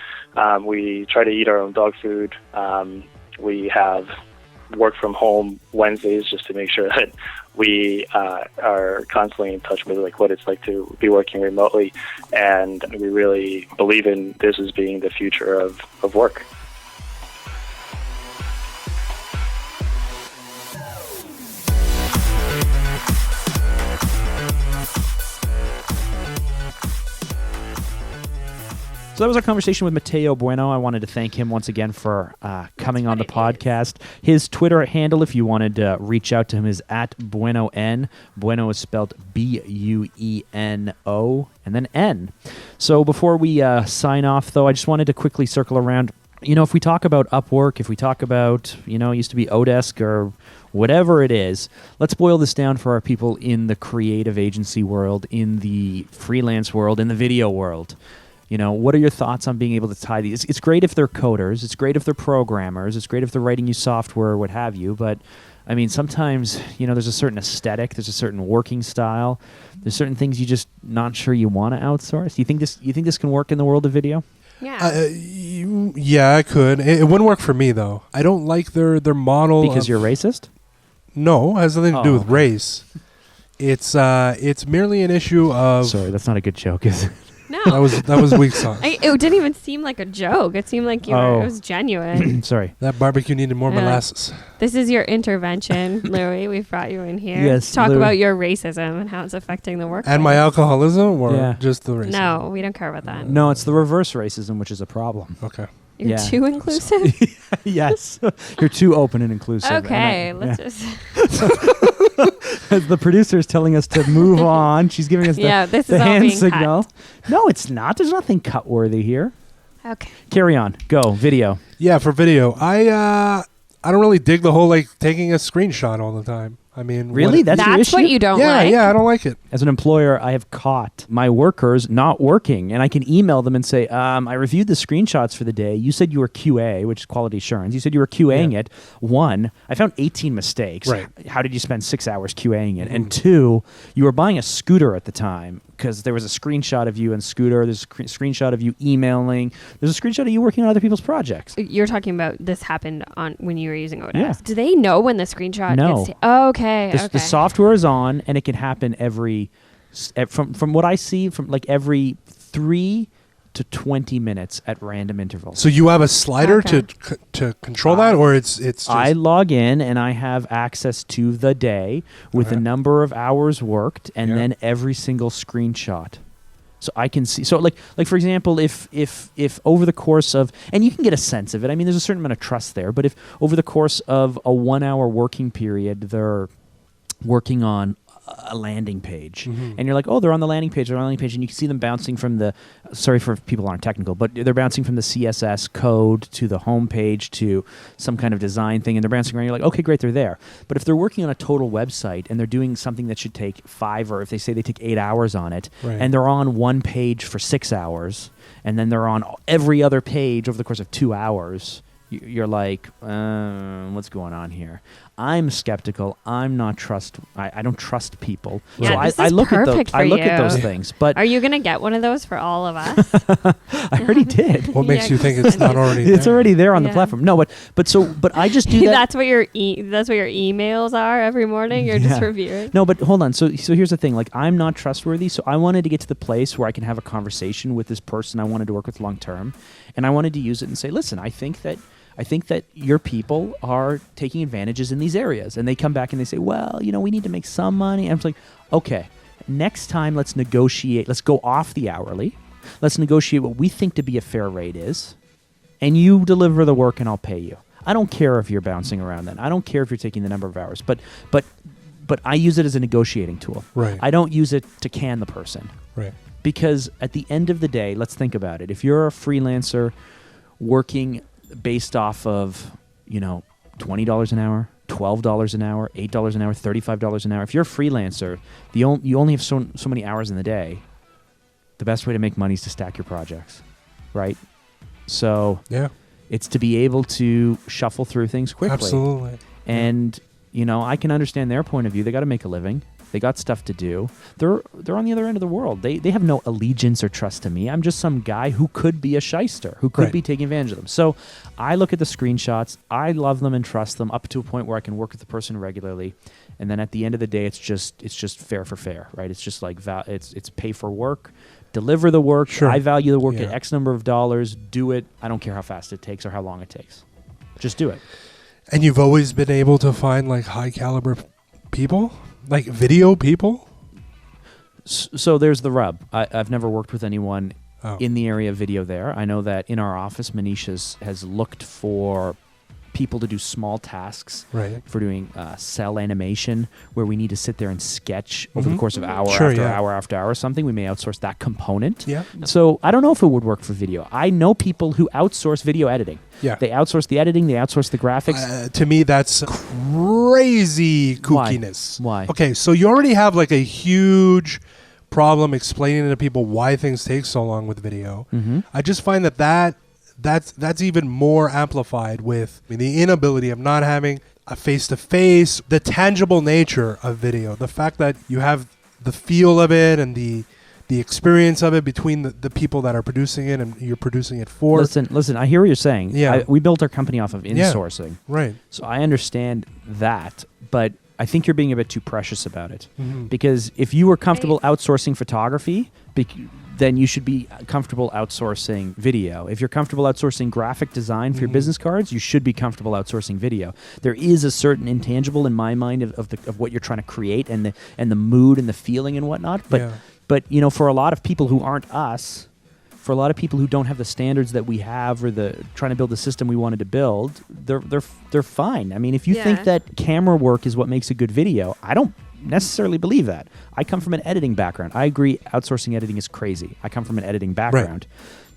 we try to eat our own dog food. We have work from home Wednesdays just to make sure that we are constantly in touch with what it's like to be working remotely, and we really believe in this as being the future of work. So that was our conversation with Mateo Bueno. I wanted to thank him once again for coming on the podcast. His Twitter handle, if you wanted to reach out to him, is @BuenoN. Bueno is spelled Bueno and then N. So before we sign off, though, I just wanted to quickly circle around. If we talk about Upwork, if we talk about, it used to be Odesk or whatever it is, let's boil this down for our people in the creative agency world, in the freelance world, in the video world. What are your thoughts on being able to tie these? It's great if they're coders. It's great if they're programmers. It's great if they're writing you software or what have you. But, sometimes, there's a certain aesthetic. There's a certain working style. There's certain things you just not sure you want to outsource. You think this can work in the world of video? Yeah. Yeah, I could. It wouldn't work for me, though. I don't like their model. Because you're racist? No, it has nothing to do with race. It's merely an issue of... Sorry, that's not a good joke, is it? No. That was weak sauce. It didn't even seem like a joke. It seemed like it was genuine. Sorry. That barbecue needed more molasses. This is your intervention, Louis. We've brought you in here Yes, to talk Louis. about your racism and how it's affecting the workplace. And my alcoholism, or just the racism? No, we don't care about that. No, it's the reverse racism, which is a problem. Okay. You're too inclusive? Yes. You're too open and inclusive. Okay, let's just... As the producer is telling us to move on, she's giving us this the is all hand being signal. cut. No, it's not. There's nothing cut-worthy here. Okay. Carry on. Go. Video. Yeah, for video, I don't really dig the whole taking a screenshot all the time. Really? That's your issue? what you don't yeah, like? Yeah, I don't like it. As an employer, I have caught my workers not working, and I can email them and say, I reviewed the screenshots for the day. You said you were QA, which is quality assurance. You said you were QAing it. 1, I found 18 mistakes. Right. How did you spend 6 hours QAing it? And 2, you were buying a scooter at the time because there was a screenshot of you in scooter. There's a screenshot of you emailing. There's a screenshot of you working on other people's projects. You're talking about this happened on when you were using Odesk. Yeah. Do they know when the screenshot No. gets okay. The software is on, and it can happen from what I see, from every 3 to 20 minutes at random intervals. So you have a slider to control that, or it's just... I log in and I have access to the day with the number of hours worked and then every single screenshot. So I can see. So like for example, if over the course of, and you can get a sense of it. There's a certain amount of trust there. But if over the course of a 1 hour working period, they're working on a landing page, and you're like, oh, they're on the landing page, and you can see them bouncing from the, sorry for if people aren't technical, but they're bouncing from the CSS code to the home page to some kind of design thing, and they're bouncing around. You're like, okay, great, they're there. But if they're working on a total website and they're doing something that should take 5, or if they say they take 8 hours on it, and they're on one page for 6 hours, and then they're on every other page over the course of 2 hours, you're like, what's going on here? I'm skeptical. I don't trust people. Yeah, so I look at those things. But are you gonna get one of those for all of us? I already did. What makes you think it's not already there? It's already there on the platform. No, but I just do that. That's what your emails are every morning. You're just reviewing. No, but hold on. So here's the thing. I'm not trustworthy. So I wanted to get to the place where I can have a conversation with this person I wanted to work with long term, and I wanted to use it and say, listen, I think that your people are taking advantages in these areas. And they come back and they say, well, we need to make some money. And I'm like, okay, next time let's negotiate. Let's go off the hourly. Let's negotiate what we think to be a fair rate is. And you deliver the work and I'll pay you. I don't care if you're bouncing around then. I don't care if you're taking the number of hours. But I use it as a negotiating tool. Right. I don't use it to can the person. Right. Because at the end of the day, let's think about it. If you're a freelancer working based off of, $20 an hour, $12 an hour, $8 an hour, $35 an hour. If you're a freelancer, you only have so many hours in the day. The best way to make money is to stack your projects, right? So it's to be able to shuffle through things quickly. Absolutely. And, I can understand their point of view. They got to make a living. They got stuff to do. They're on the other end of the world. They have no allegiance or trust to me. I'm just some guy who could be a shyster, who could be taking advantage of them. So I look at the screenshots. I love them and trust them up to a point where I can work with the person regularly. And then at the end of the day, it's just fair for fair, right? It's just like it's pay for work, deliver the work. Sure. I value the work at X number of dollars. Do it. I don't care how fast it takes or how long it takes. Just do it. And you've always been able to find high caliber people? Like video people? So there's the rub. I've never worked with anyone in the area of video there. I know that in our office, Manish has looked for people to do small tasks for doing cell animation where we need to sit there and sketch over the course of hour after hour or something. We may outsource that component. Yeah. So I don't know if it would work for video. I know people who outsource video editing. Yeah. They outsource the editing, they outsource the graphics. To me, that's crazy kookiness. Why? Okay, so you already have like a huge problem explaining to people why things take so long with video. I just find that's even more amplified with the inability of not having a face-to-face, the tangible nature of video, the fact that you have the feel of it and the experience of it between the people that are producing it and you're producing it for. Listen, I hear what you're saying. Yeah. We built our company off of insourcing. Yeah, right. So I understand that, but I think you're being a bit too precious about it. Because if you were comfortable outsourcing photography, then you should be comfortable outsourcing video. If you're comfortable outsourcing graphic design for your business cards, you should be comfortable outsourcing video. There is a certain intangible in my mind of what you're trying to create and the mood and the feeling and whatnot. But for a lot of people who aren't us, for a lot of people who don't have the standards that we have or the trying to build the system we wanted to build, they're fine. I mean, if you think that camera work is what makes a good video, I don't necessarily believe that. I come from an editing background. I agree outsourcing editing is crazy. I come from an editing background.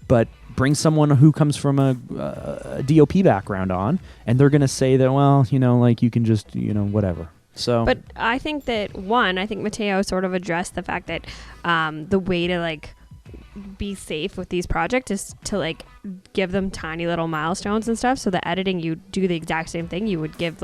But bring someone who comes from a DOP background on, and they're going to say that, well, you can just, whatever. So, but I think that I think Mateo sort of addressed the fact that the way to be safe with these projects is to give them tiny little milestones and stuff. So the editing, you do the exact same thing. You would give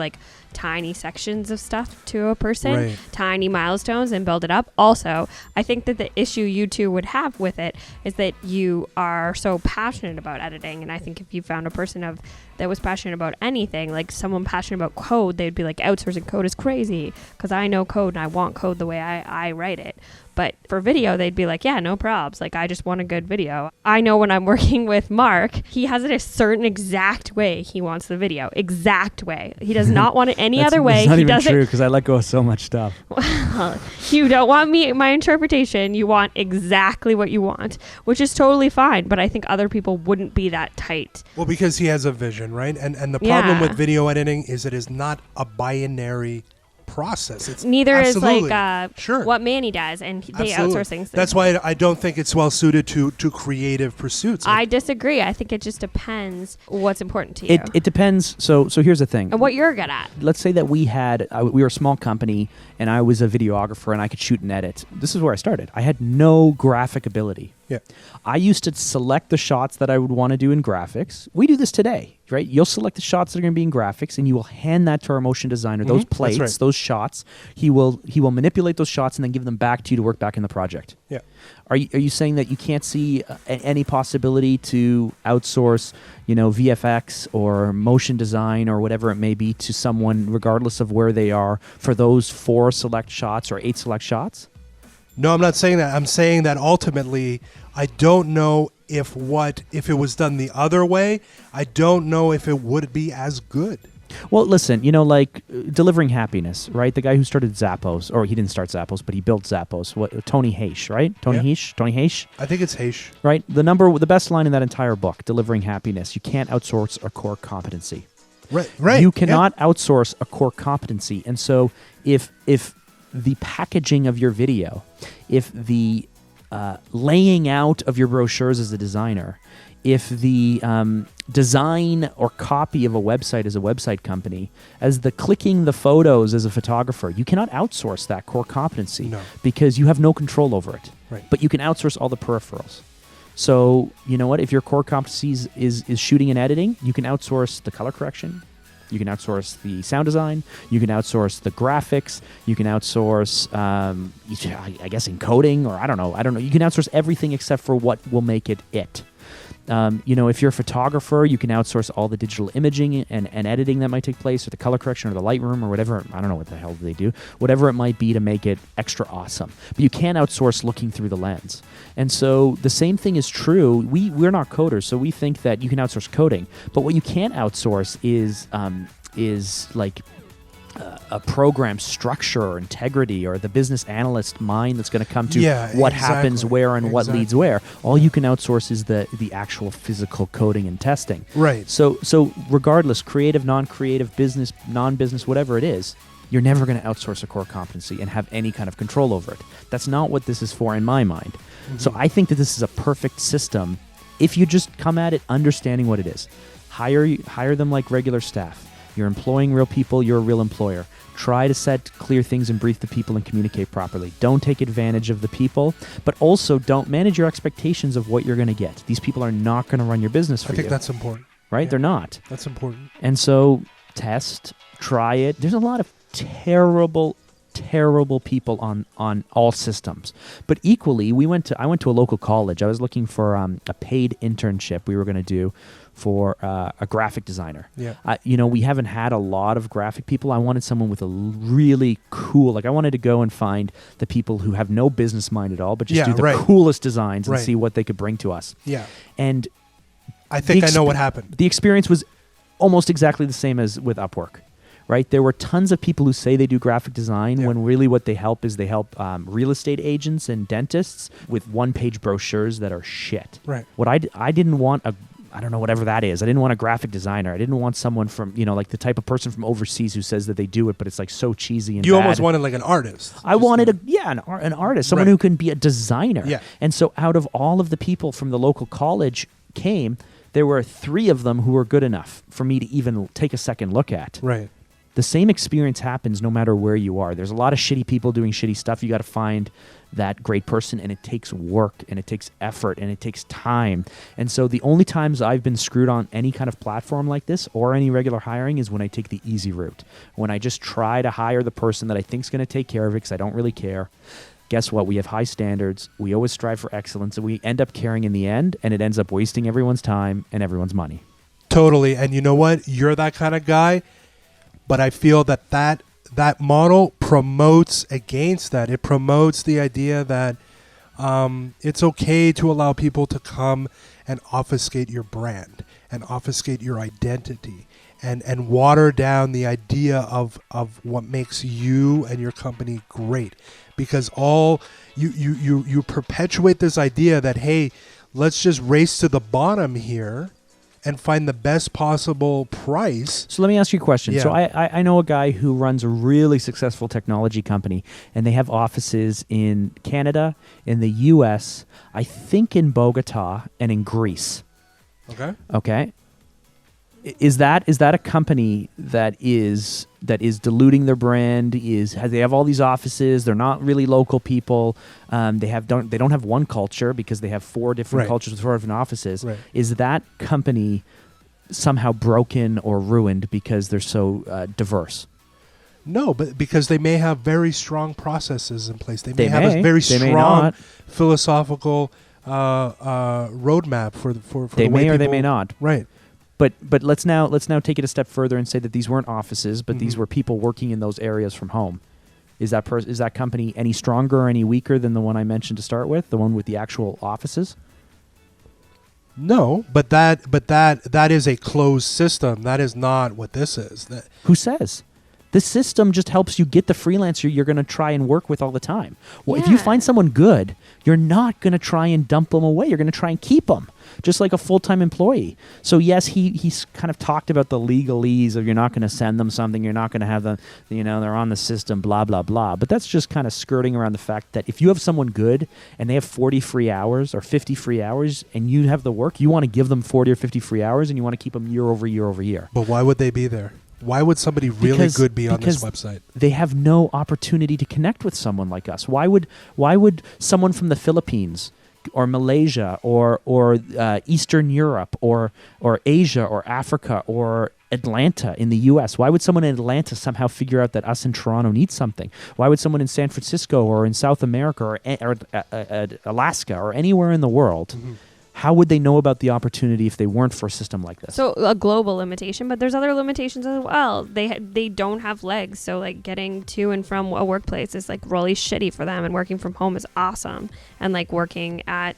tiny sections of stuff to a person, tiny milestones, and build it up. Also, I think that the issue you two would have with it is that you are so passionate about editing. And I think if you found a person that was passionate about anything, like someone passionate about code, they'd be like, outsourcing code is crazy because I know code and I want code the way I write it. But for video, they'd be like, yeah, no probs. I just want a good video. I know when I'm working with Mark, he has it a certain exact way he wants the video. Exact way. He does not want it any other way. That's not even true because I let go of so much stuff. Well, you don't want my interpretation. You want exactly what you want, which is totally fine. But I think other people wouldn't be that tight. Well, because he has a vision, right? And the problem with video editing is it is not a binary process. It's neither is sure. what Manny does, and they outsource things. That's why I don't think it's well suited to creative pursuits. I disagree. I think it just depends what's important to you. It depends. So here's the thing. And what you're good at. Let's say that we were a small company, and I was a videographer, and I could shoot and edit. This is where I started. I had no graphic ability. Yeah. I used to select the shots that I would want to do in graphics. We do this today, right? You'll select the shots that are going to be in graphics, and you will hand that to our motion designer, those plates, those shots. He will manipulate those shots and then give them back to you to work back in the project. Yeah. Are you saying that you can't see any possibility to outsource, VFX or motion design or whatever it may be to someone, regardless of where they are, for those 4 select shots or 8 select shots? No, I'm not saying that. I'm saying that ultimately, I don't know if it was done the other way, I don't know if it would be as good. Well, listen, delivering happiness, right? The guy who started Zappos, or he didn't start Zappos, but he built Zappos. Tony Haish, right? Tony Haish? I think it's Haish. Right? The best line in that entire book, Delivering Happiness, you can't outsource a core competency. Right. You cannot outsource a core competency. And so if the packaging of your video, if the laying out of your brochures as a designer, if the design or copy of a website as a website company, as the clicking the photos as a photographer, you cannot outsource that core competency because you have no control over it. Right. But you can outsource all the peripherals. So, you know what? If your core competency is shooting and editing, you can outsource the color correction. You can outsource the sound design. You can outsource the graphics. You can outsource, I guess, encoding, or I don't know. You can outsource everything except for what will make it. If you're a photographer, you can outsource all the digital imaging and editing that might take place, or the color correction, or the Lightroom, or whatever. I don't know what the hell they do. Whatever it might be to make it extra awesome. But you can't outsource looking through the lens. And so the same thing is true. We're not coders, so we think that you can outsource coding. But what you can't outsource is like a program structure or integrity or the business analyst mind that's going to come to what happens where and what leads where. All you can outsource is the actual physical coding and testing. Right. So regardless, creative, non-creative, business, non-business, whatever it is, you're never going to outsource a core competency and have any kind of control over it. That's not what this is for in my mind. Mm-hmm. So I think that this is a perfect system if you just come at it understanding what it is. Hire them like regular staff. You're employing real people. You're a real employer. Try to set clear things and brief the people and communicate properly. Don't take advantage of the people, but also don't manage your expectations of what you're going to get. These people are not going to run your business for you. I think that's important. Right? Yeah. They're not. That's important. And so test, try it. There's a lot of terrible people on all systems. But equally, I went to a local college. I was looking for a paid internship we were going to do for a graphic designer. Yeah. We haven't had a lot of graphic people. I wanted someone with a really cool, I wanted to go and find the people who have no business mind at all, but just do the coolest designs and see what they could bring to us. Yeah. And I think I know what happened. The experience was almost exactly the same as with Upwork. Right? There were tons of people who say they do graphic design when really what they help is they help real estate agents and dentists with one-page brochures that are shit. Right. What I didn't want I don't know, whatever that is. I didn't want a graphic designer. I didn't want someone from, like the type of person from overseas who says that they do it, but it's like so cheesy and You bad. almost wanted like an artist. I wanted an artist, someone who can be a designer. Yeah. And so out of all of the people from the local college there were 3 of them who were good enough for me to even take a second look at. Right. The same experience happens no matter where you are. There's a lot of shitty people doing shitty stuff. You got to find that great person, and it takes work, and it takes effort, and it takes time. And so the only times I've been screwed on any kind of platform like this or any regular hiring is when I take the easy route. When I just try to hire the person that I think is going to take care of it because I don't really care. Guess what? We have high standards. We always strive for excellence, and we end up caring in the end, and it ends up wasting everyone's time and everyone's money. Totally. And you know what? You're that kind of guy. But I feel that model promotes against that. It promotes the idea that it's okay to allow people to come and obfuscate your brand and obfuscate your identity and water down the idea of what makes you and your company great. Because you perpetuate this idea that, hey, let's just race to the bottom here and find the best possible price. So let me ask you a question. Yeah. So I know a guy who runs a really successful technology company, and they have offices in Canada, in the U.S., I think in Bogota, and in Greece. Okay. Is that a company that is diluting their brand? They have all these offices? They're not really local people. They don't have one culture because they have 4 different cultures, 4 different offices. Right. Is that company somehow broken or ruined because they're so diverse? No, but because they may have very strong processes in place. They may have a very strong philosophical roadmap for they the way may or people, they may not. Right. But let's now take it a step further and say that these weren't offices, but these were people working in those areas from home. Is that company any stronger or any weaker than the one I mentioned to start with, the one with the actual offices? No, but that is a closed system. That is not what this is. Who says? This system just helps you get the freelancer you're going to try and work with all the time. Well, if you find someone good, you're not going to try and dump them away. You're going to try and keep them, just like a full-time employee. So yes, he's kind of talked about the legalese of you're not going to send them something, you're not going to have them, they're on the system, blah, blah, blah. But that's just kind of skirting around the fact that if you have someone good and they have 40 free hours or 50 free hours and you have the work, you want to give them 40 or 50 free hours and you want to keep them year over year over year. But why would they be there? Why would somebody really good be on this website? They have no opportunity to connect with someone like us. Why would someone from the Philippines or Malaysia or Eastern Europe or Asia or Africa or Atlanta in the U.S., why would someone in Atlanta somehow figure out that us in Toronto need something? Why would someone in San Francisco or in South America or Alaska or anywhere in the world how would they know about the opportunity if they weren't for a system like this? So a global limitation, but there's other limitations as well. They don't have legs, so like getting to and from a workplace is like really shitty for them, and working from home is awesome. And like working at,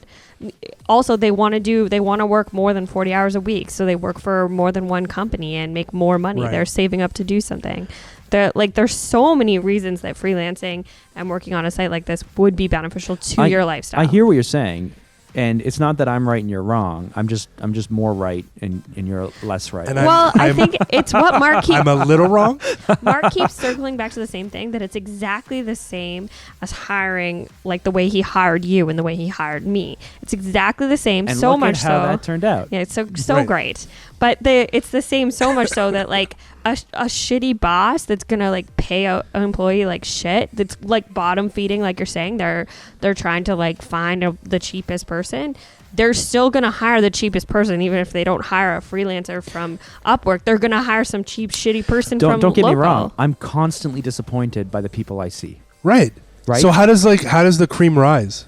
also they want to work more than 40 hours a week, so they work for more than one company and make more money. Right. They're saving up to do something. There's so many reasons that freelancing and working on a site like this would be beneficial to your lifestyle. I hear what you're saying. And it's not that I'm right and you're wrong. I'm just more right and you're less right. And I think it's what Mark keeps... I'm a little wrong. Mark keeps circling back to the same thing, that it's exactly the same as hiring, like the way he hired you and the way he hired me. It's exactly the same, and so look much at how so. that turned out. Yeah, it's so Right. great. But it's the same so much so that like a shitty boss that's gonna like pay an employee like shit, that's like bottom feeding, like you're saying, they're trying to like find the cheapest person. They're still gonna hire the cheapest person, even if they don't hire a freelancer from Upwork. They're gonna hire some cheap shitty person from Don't get local. me wrong. I'm constantly disappointed by the people I see. Right. Right. So how does the cream rise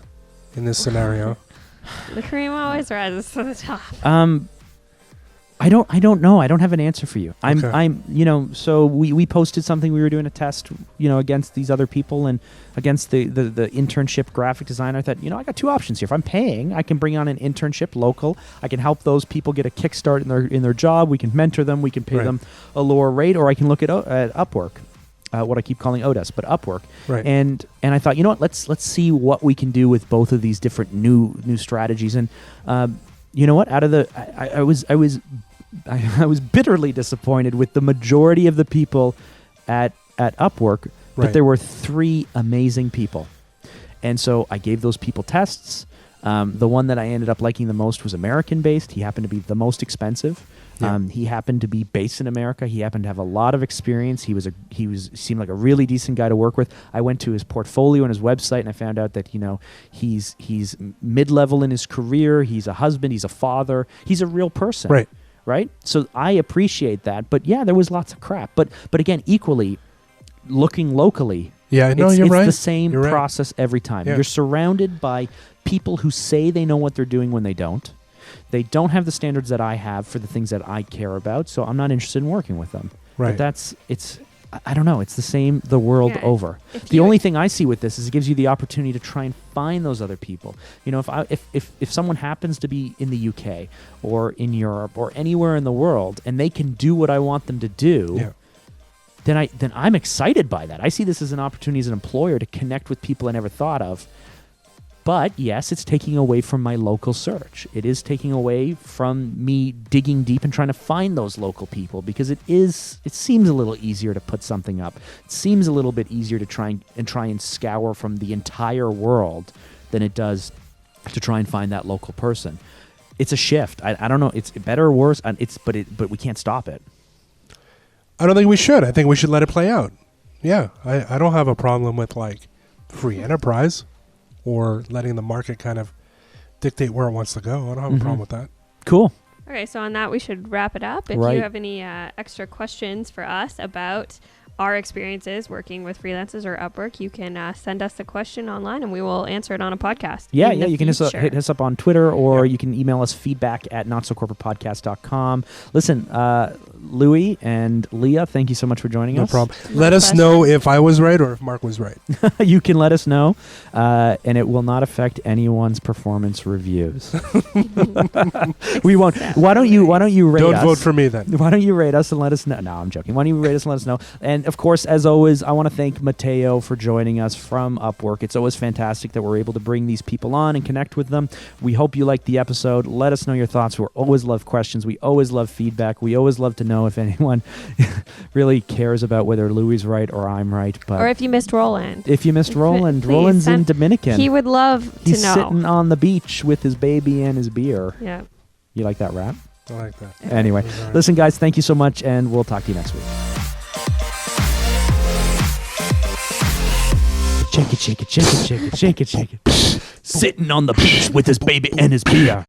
in this scenario? The cream always rises to the top. I don't know. I don't have an answer for you. Okay. So we posted something. We were doing a test, against these other people and against the internship graphic designer. I thought, I got two options here. If I'm paying, I can bring on an internship local. I can help those people get a kickstart in their job. We can mentor them. We can pay Right. them a lower rate, or I can look at Upwork. What I keep calling Odes, but Upwork. Right. And I thought, let's see what we can do with both of these different new strategies. And you know what? Out of I was bitterly disappointed with the majority of the people at Upwork, but Right. there were 3 amazing people. And so I gave those people tests. The one that I ended up liking the most was American-based. He happened to be the most expensive. Yeah. He happened to be based in America. He happened to have a lot of experience. He seemed like a really decent guy to work with. I went to his portfolio and his website, and I found out that he's mid-level in his career. He's a husband. He's a father. He's a real person. Right. Right? So I appreciate that. But yeah, there was lots of crap. But again, equally, looking locally, Yeah, no, it's you're right. the same You're right. process every time. Yeah. You're surrounded by people who say they know what they're doing when they don't. They don't have the standards that I have for the things that I care about, so I'm not interested in working with them. Right. But I don't know, it's the same the world Yeah, over. if The you- only thing I see with this is it gives you the opportunity to try and find those other people. If someone happens to be in the UK or in Europe or anywhere in the world and they can do what I want them to do, Yeah. then I'm excited by that. I see this as an opportunity as an employer to connect with people I never thought of. But yes, it's taking away from my local search. It is taking away from me digging deep and trying to find those local people, because it seems a little easier to put something up. It seems a little bit easier to try and scour from the entire world than it does to try and find that local person. It's a shift. I don't know. It's better or worse. But we can't stop it. I don't think we should. I think we should let it play out. Yeah, I don't have a problem with like free enterprise or letting the market kind of dictate where it wants to go. I don't have a problem with that. Cool. Okay, so on that, we should wrap it up. If Right. you have any extra questions for us about our experiences working with freelancers or Upwork, you can send us a question online and we will answer it on a podcast. Yeah, in the you can future. hit us up on Twitter, or you can email us feedback@notsocorporatepodcast.com. Listen, Louis and Leah, thank you so much for joining No us. problem. My Let us pleasure. know if I was right or if Mark was right. You can let us know, and it will not affect anyone's performance reviews. We won't. Why don't you rate Don't us? vote for me then. Why don't you rate us and let us know? No, I'm joking. Why don't you rate us and let us know? And of course, as always, I want to thank Mateo for joining us from Upwork. It's always fantastic that we're able to bring these people on and connect with them. We hope you liked the episode. Let us know your thoughts. We always love questions. We always love feedback. We always love to know if anyone really cares about whether Louis is right or I'm right. But Or if you missed Roland. if you missed Roland, Please Roland's in send- Dominican. He would love He's to know. sitting on the beach with his baby and his beer. Yeah. You like that rap? I like that. Anyway, All right. listen, guys, thank you so much, and we'll talk to you next week. Shake it, shake it, shake it, shake it, shake it, shake it. Sitting on the beach with his baby and his beer.